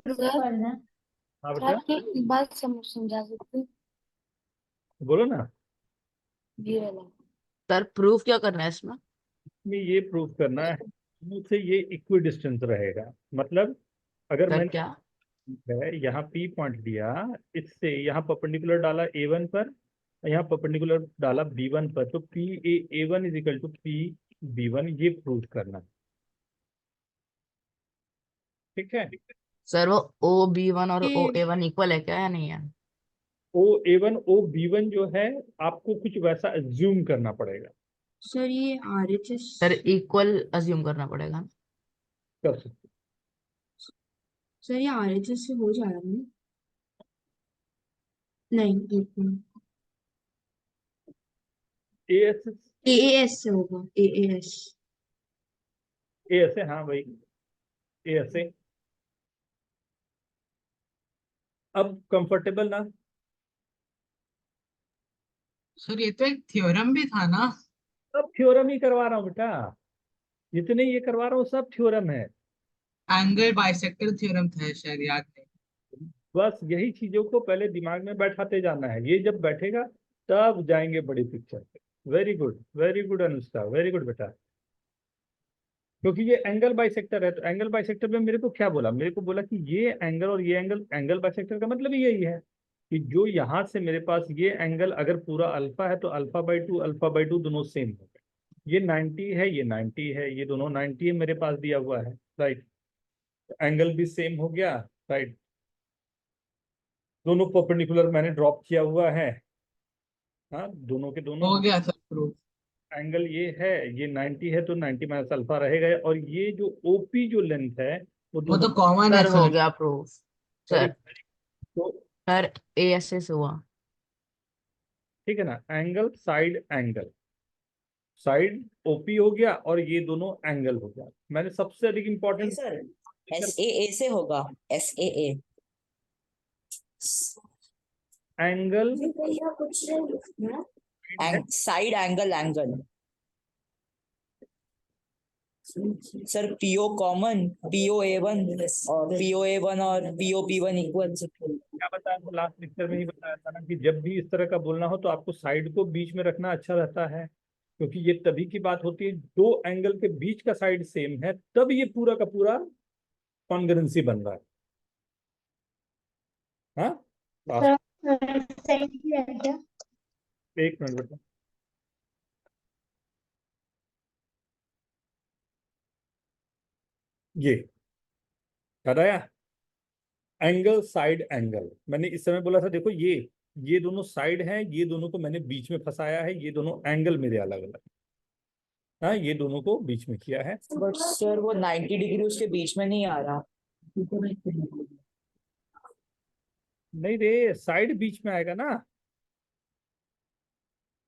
पढ़ना हाँ बेटा, आप एक बात समझा सकते हैं? बोलो ना। ये वाला सर प्रूफ क्या करना है इसमें? में ये प्रूव करना है मुझसे ये इक्वी डिस्टेंस रहेगा, मतलब अगर सर मैंने क्या? यहाँ P पॉइंट दिया, इससे यहाँ परपेंडिकुलर डाला A1 पर, यहाँ परपेंडिकुलर डाला B1 पर, तो A1 is equal to PB1, ये प्रूव करना है, ठीक है। सर वो OB1 और ये OA1 इक्वल है क्या या नहीं है? OA1 OB1 जो है आपको कुछ वैसा एज्यूम करना पड़ेगा, सर ये RHS सर इक्वल अज्यूम करना पड़ेगा ना? कर सकते। सर ये RHS से हो जाएगा ना? नहीं एक मिनट, AS AAS से होगा, AAS। AS, हाँ भाई, AS। अब कंफर्टेबल ना? सर ये तो एक थ्योरम भी था ना। सब थ्योरम ही करवा रहा हूँ बेटा, जितने ये करवा रहा हूँ सब थ्योरम है। एंगल बाइसेक्टर थ्योरम था शायद, याद नहीं। बस यही चीजों को पहले दिमाग में बैठाते जाना है, ये जब बैठेगा तब जाएंगे बड़ी पिक्चर पे। Very good Anushka, very good बेटा। क्योंकि ये एंगल बाइसेक्टर है, तो एंगल बाइसेक्टर में मेरे को क्या बोला, मेरे को बोला कि ये एंगल और ये एंगल, एंगल बाइसेक्टर का मतलब ही यही है। कि जो यहाँ से मेरे पास ये एंगल अगर पूरा अल्फा है तो अल्फा बाई टू दोनों सेम हो गए। ये 90 है, ये 90 है, ये दोनों 90 है मेरे पास दिया हुआ है, राइट। एंगल भी सेम हो गया, राइट। दोनों परपेंडिकुलर मैंने ड्रॉप किया हुआ है, हाँ, दोनों के दोनों। हो गया सर प्रूफ। एंगल ये है, ये 90 है तो 90 माइनस अल्फा रहेगा, और ये जो ओपी जो लेंथ है वो वो दोनों तो कॉमन है सर हो सर। गया प्रूफ। very- सर तो सर ASS हुआ। ठीक है ना, angle side angle, side OP हो गया और ये दोनों एंगल हो गया। मैंने सबसे अधिक इंपॉर्टेंट सर SAA से होगा, SAA। Angle side angle sir PO common, POA1 और POA1 और POP1 इक्वल। क्या बताया था लास्ट लेक्चर में ही बताया था ना कि जब भी इस तरह का बोलना हो तो आपको साइड को बीच में रखना अच्छा रहता है, क्योंकि ये तभी की बात होती है दो एंगल के बीच का साइड सेम है तब ये पूरा का पूरा कॉन्ग्रुएंसी बन रहा है। हाँ, सही किया क्या? एक मिनट बेटा, ये याद आया, एंगल साइड एंगल। मैंने इस समय बोला था देखो ये दोनों साइड हैं, ये दोनों को मैंने बीच में फंसाया है, ये दोनों एंगल मेरे अलग अलग, हाँ, ये दोनों को बीच में किया है। बट सर वो 90 डिग्री उसके बीच में नहीं आ रहा। नहीं रे, साइड बीच में आएगा ना।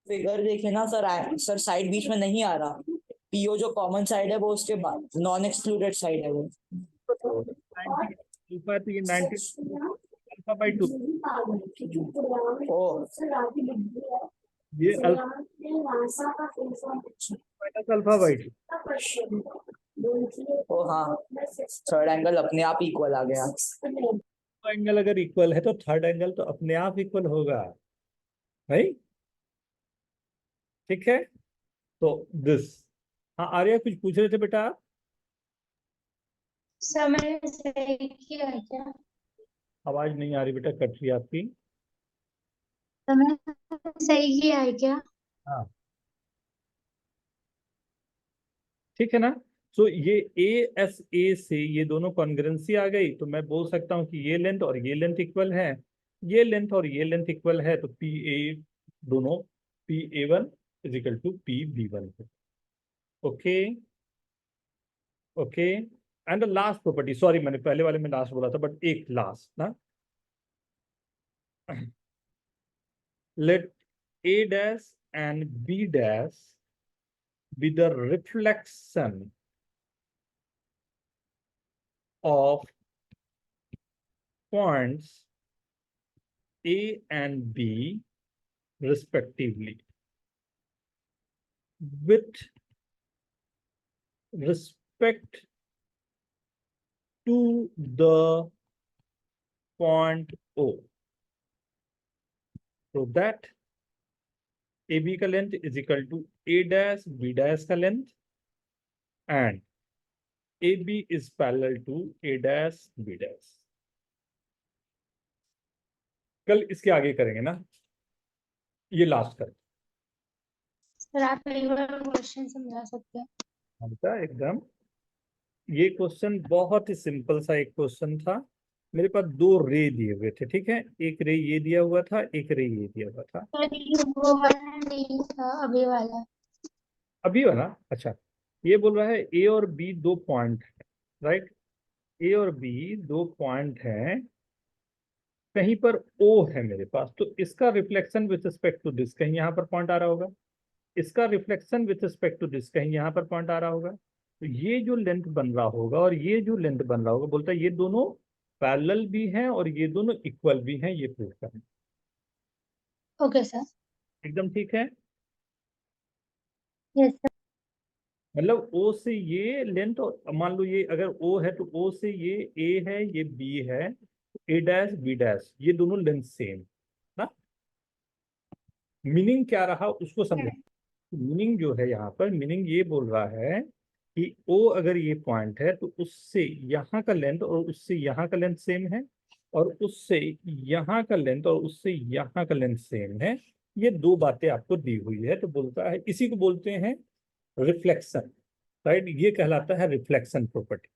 फिगर देखे ना सर साइड बीच में नहीं आ रहा। PO जो कॉमन साइड है वो उसके बाद नॉन एक्सक्लूडेड साइड है वो। अल्फा तो ये 90 अल्फा बाई टू, ओ ये alpha minus alpha by two. ओ हाँ, थर्ड एंगल अपने आप इक्वल आ गया। एंगल अगर इक्वल है तो थर्ड एंगल तो अपने आप इक्वल होगा भाई, ठीक है। तो दिस, हाँ आर्या कुछ पूछ रहे थे बेटा आप? सर मैंने सही किया क्या? आवाज नहीं आ रही बेटा, कट रही है आपकी। सर मैंने सही किया है क्या? हाँ, ठीक है ना। सो ये ASA से ये दोनों कॉन्ग्रुएंसी आ गई तो मैं बोल सकता हूँ कि ये लेंथ और ये लेंथ इक्वल है, ये लेंथ और ये लेंथ इक्वल है, तो दोनों PA1 is equal to PB1। Okay okay, and the last property, sorry मैंने पहले वाले में लास्ट बोला था बट एक लास्ट ना, late A dash and B dash be the reflection of points A and B respectively with respect to the point O, so that AB का length is equal to A dash B dash का length and AB is parallel to A dash B dash। कल इसके आगे करेंगे ना, ये लास्ट कर। सर आप एक बार क्वेश्चन समझा सकते हैं? हाँ बेटा एकदम, ये क्वेश्चन बहुत ही सिंपल सा एक क्वेश्चन था। मेरे पास दो रे दिए हुए थे, ठीक है, एक रे ये दिया हुआ था, एक रे ये दिया हुआ था। सर ये वो वाला नहीं था, अभी वाला। अभी वाला, अच्छा, ये बोल रहा है ए और बी दो पॉइंट है, राइट। ए और बी दो पॉइंट है, कहीं पर ओ है मेरे पास, तो इसका reflection with respect to this कहीं यहाँ पर पॉइंट आ रहा होगा, इसका reflection with respect to this कहीं यहाँ पर पॉइंट आ रहा होगा। तो ये जो लेंथ बन रहा होगा और ये जो लेंथ बन रहा होगा, बोलता है ये दोनों पैरेलल भी हैं और ये दोनों इक्वल भी हैं, ये प्रूव करें। Okay sir. एकदम ठीक है, यस सर। मतलब ओ से ये लेंथ, और मान लो ये अगर ओ है तो ओ से ये ए है, ये बी है, ए डैश बी डैश, ये दोनों लेंथ सेम ना। मीनिंग क्या रहा उसको समझ, मीनिंग जो है यहाँ पर, मीनिंग ये बोल रहा है कि ओ अगर ये पॉइंट है तो उससे यहाँ का लेंथ और उससे यहाँ का लेंथ सेम है, और उससे यहाँ का लेंथ और उससे यहाँ का लेंथ सेम है, ये दो बातें आपको दी हुई है, तो बोलता है, इसी को बोलते हैं रिफ्लेक्शन, राइट? ये कहलाता है रिफ्लेक्शन प्रॉपर्टी।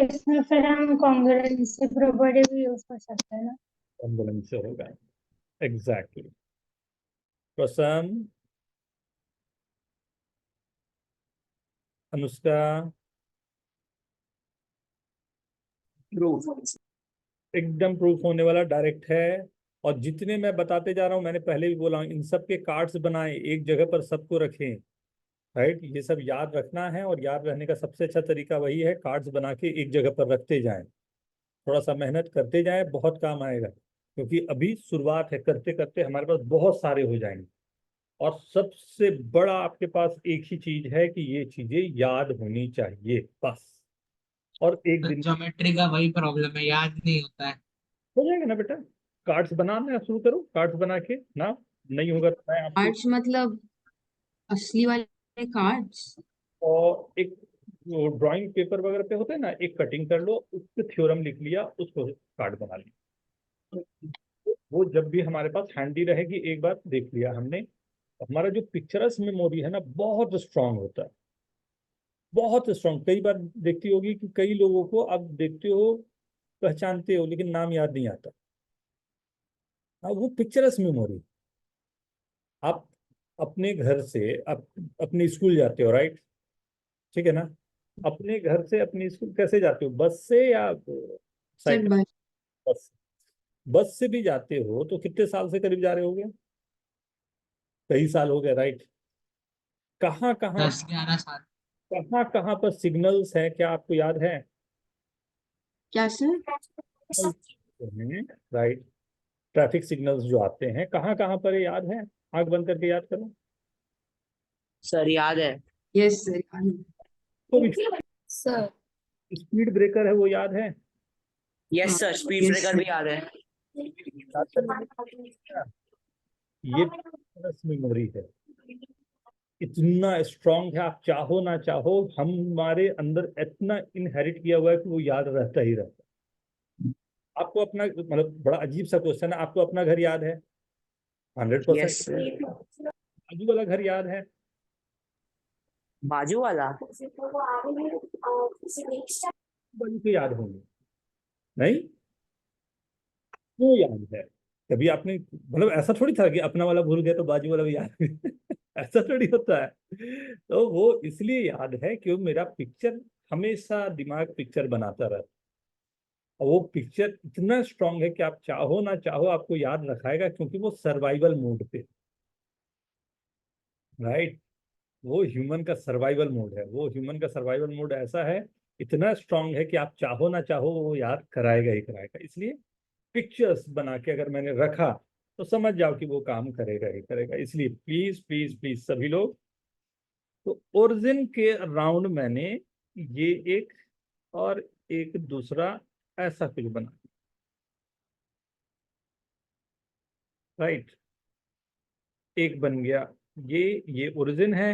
इसमें फिर हम कॉन्ग्रुएंसी प्रॉपर्टी भी यूज कर सकते हैं ना? कॉन्ग्रुएंस से होगा, एग्जैक्टली। प्रसन्न, अनुष्का, एकदम प्रूफ होने वाला, डायरेक्ट है। और जितने मैं बताते जा रहा हूँ, मैंने पहले भी बोला हूँ, इन सब के कार्ड्स बनाएं, एक जगह पर सबको रखें, राइट? ये सब याद रखना है, और याद रहने का सबसे अच्छा तरीका वही है, कार्ड्स बना के एक जगह पर रखते जाएं, थोड़ा सा मेहनत करते जाएं, बहुत काम आएगा। क्योंकि अभी शुरुआत है, करते करते हमारे पास बहुत सारे हो जाएंगे। और सबसे बड़ा आपके पास एक ही चीज है कि ये चीजें याद होनी चाहिए, बस। और एक दिन ज्योमेट्री का वही प्रॉब्लम है, याद नहीं होता है। हो जाएगा ना बेटा, कार्ड्स बनाना शुरू करो, कार्ड्स बना के ना, नहीं होगा तो मैं आपको, कार्ड्स मतलब असली वाले कार्ड्स? और एक ड्राइंग पेपर वगैरह पे होते हैं ना, एक कटिंग कर लो, उसके थ्योरम लिख लिया, उसको कार्ड बना लिया, वो जब भी हमारे पास हैंडी रहेगी, एक बार देख लिया हमने। हमारा जो पिक्चरस मेमोरी है ना, बहुत स्ट्रांग होता है, बहुत स्ट्रांग। कई बार देखती होगी कि कई लोगों को आप देखते हो, पहचानते हो, लेकिन नाम याद नहीं आता। हाँ, वो पिक्चरस मेमोरी। आप अपने घर से अपने स्कूल जाते हो, राइट? ठीक है ना? अपने घर से अपने स्कूल कैसे जाते हो, बस से या सर साइकिल? बस। बस। बस से भी जाते हो तो कितने साल से करीब जा रहे होगे? कई साल हो गए, राइट? कहाँ कहाँ 10-11 साल। कहाँ कहाँ पर सिग्नल्स है, क्या आपको याद है? क्या सर? राइट, ट्रैफिक सिग्नल्स जो आते हैं, कहाँ कहाँ पर है, याद है? आंख बंद करके याद करो। सर याद है। Yes sir. तो सर स्पीड ब्रेकर है, वो याद है? Yes sir, speed yes breaker sir. भी याद है। याद करना। ये मेमोरी है, इतना स्ट्रांग है, आप चाहो ना चाहो, हमारे अंदर इतना इनहेरिट किया हुआ है कि वो याद रहता ही रहता है। आपको अपना, मतलब बड़ा अजीब सा क्वेश्चन है, आपको अपना घर याद है? 100%। Yes sir. बाजू वाला घर याद है? बाजू वाला? बाजू के याद होंगे, नहीं? क्यों याद है? कभी आपने, मतलब ऐसा थोड़ी था कि अपना वाला भूल गया तो बाजू वाला भी याद ऐसा थोड़ी होता है। तो वो इसलिए याद है कि वो मेरा पिक्चर, हमेशा दिमाग पिक्चर बनाता रहता है, और वो पिक्चर इतना स्ट्रांग है कि आप चाहो ना चाहो आपको याद रखाएगा, क्योंकि वो सर्वाइवल मोड पे, राइट? वो ह्यूमन का सर्वाइवल मोड है, वो ह्यूमन का सर्वाइवल मोड ऐसा है, इतना स्ट्रांग है कि आप चाहो ना चाहो वो याद कराएगा ही कराएगा। इसलिए पिक्चर्स बना के अगर मैंने रखा तो समझ जाओ कि वो काम करेगा ही करेगा। इसलिए प्लीज प्लीज प्लीज सभी लोग, तो ओरिजिन के राउंड मैंने ये एक और एक दूसरा ऐसा कुछ बना, राइट? एक बन गया, ये ओरिजिन है,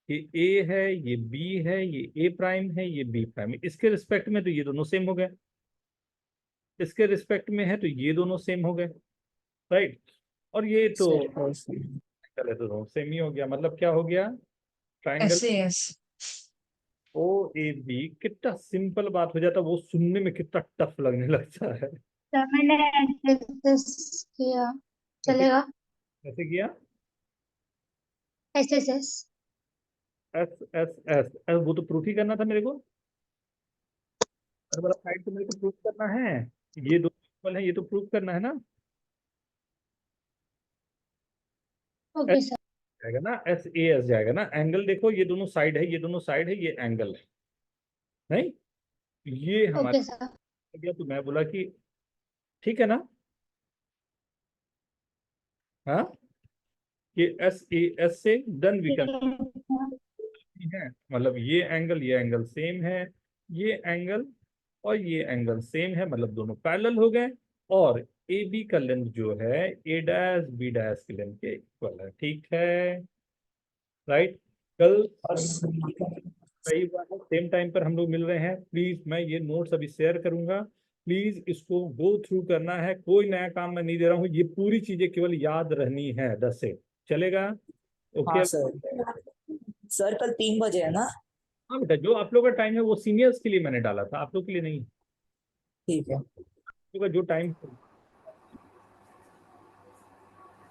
ये ए है, ये बी है, ये ए प्राइम है, ये बी प्राइम है। इसके रिस्पेक्ट में तो ये दोनों सेम हो गए, इसके रिस्पेक्ट में है तो ये दोनों सेम हो गए, राइट? और ये तो चले, तो दोनों सेम ही हो गया। मतलब क्या हो गया? Triangle yes. O A B. कितना सिंपल बात हो जाता, वो सुनने में कितना टफ लगने लगता है। सर मैंने एसएसएस किया, चलेगा? कैसे किया? एसएसएस। एस एस एस, वो तो प्रूफ ही करना था मेरे को, वाला साइड तो मेरे को प्रूफ करना है। ये दो इक्वल है, ये तो प्रूफ करना है ना। Okay sir. जाएगा ना, एस ए एस जाएगा ना। एंगल देखो, ये दोनों साइड है, ये दोनों साइड है, ये एंगल है, नहीं? ये हमारा ओके सर। हो गया, तो मैं बोला कि ठीक है ना, हाँ, ये एस ए एस से डन वी कैन है। मतलब ये एंगल सेम है, ये एंगल और ये एंगल सेम है, मतलब दोनों पैरेलल हो गए। और ए बी का लेंथ जो है ए डैश बी डैश की लेंथ के इक्वल है, ठीक है, राइट? कल सही बात है, सेम टाइम पर हम लोग मिल रहे हैं। प्लीज मैं ये नोट्स अभी शेयर करूंगा, प्लीज इसको गो थ्रू करना है। कोई नया काम मैं नहीं दे रहा हूँ, ये पूरी चीजें केवल याद रहनी है 10 से। चलेगा? ओके। हाँ सर। सर कल 3 बजे है ना? हाँ बेटा, जो आप लोग का टाइम है वो सीनियर्स के लिए मैंने डाला था, आप लोग के लिए नहीं। ठीक है। आप लोग का जो टाइम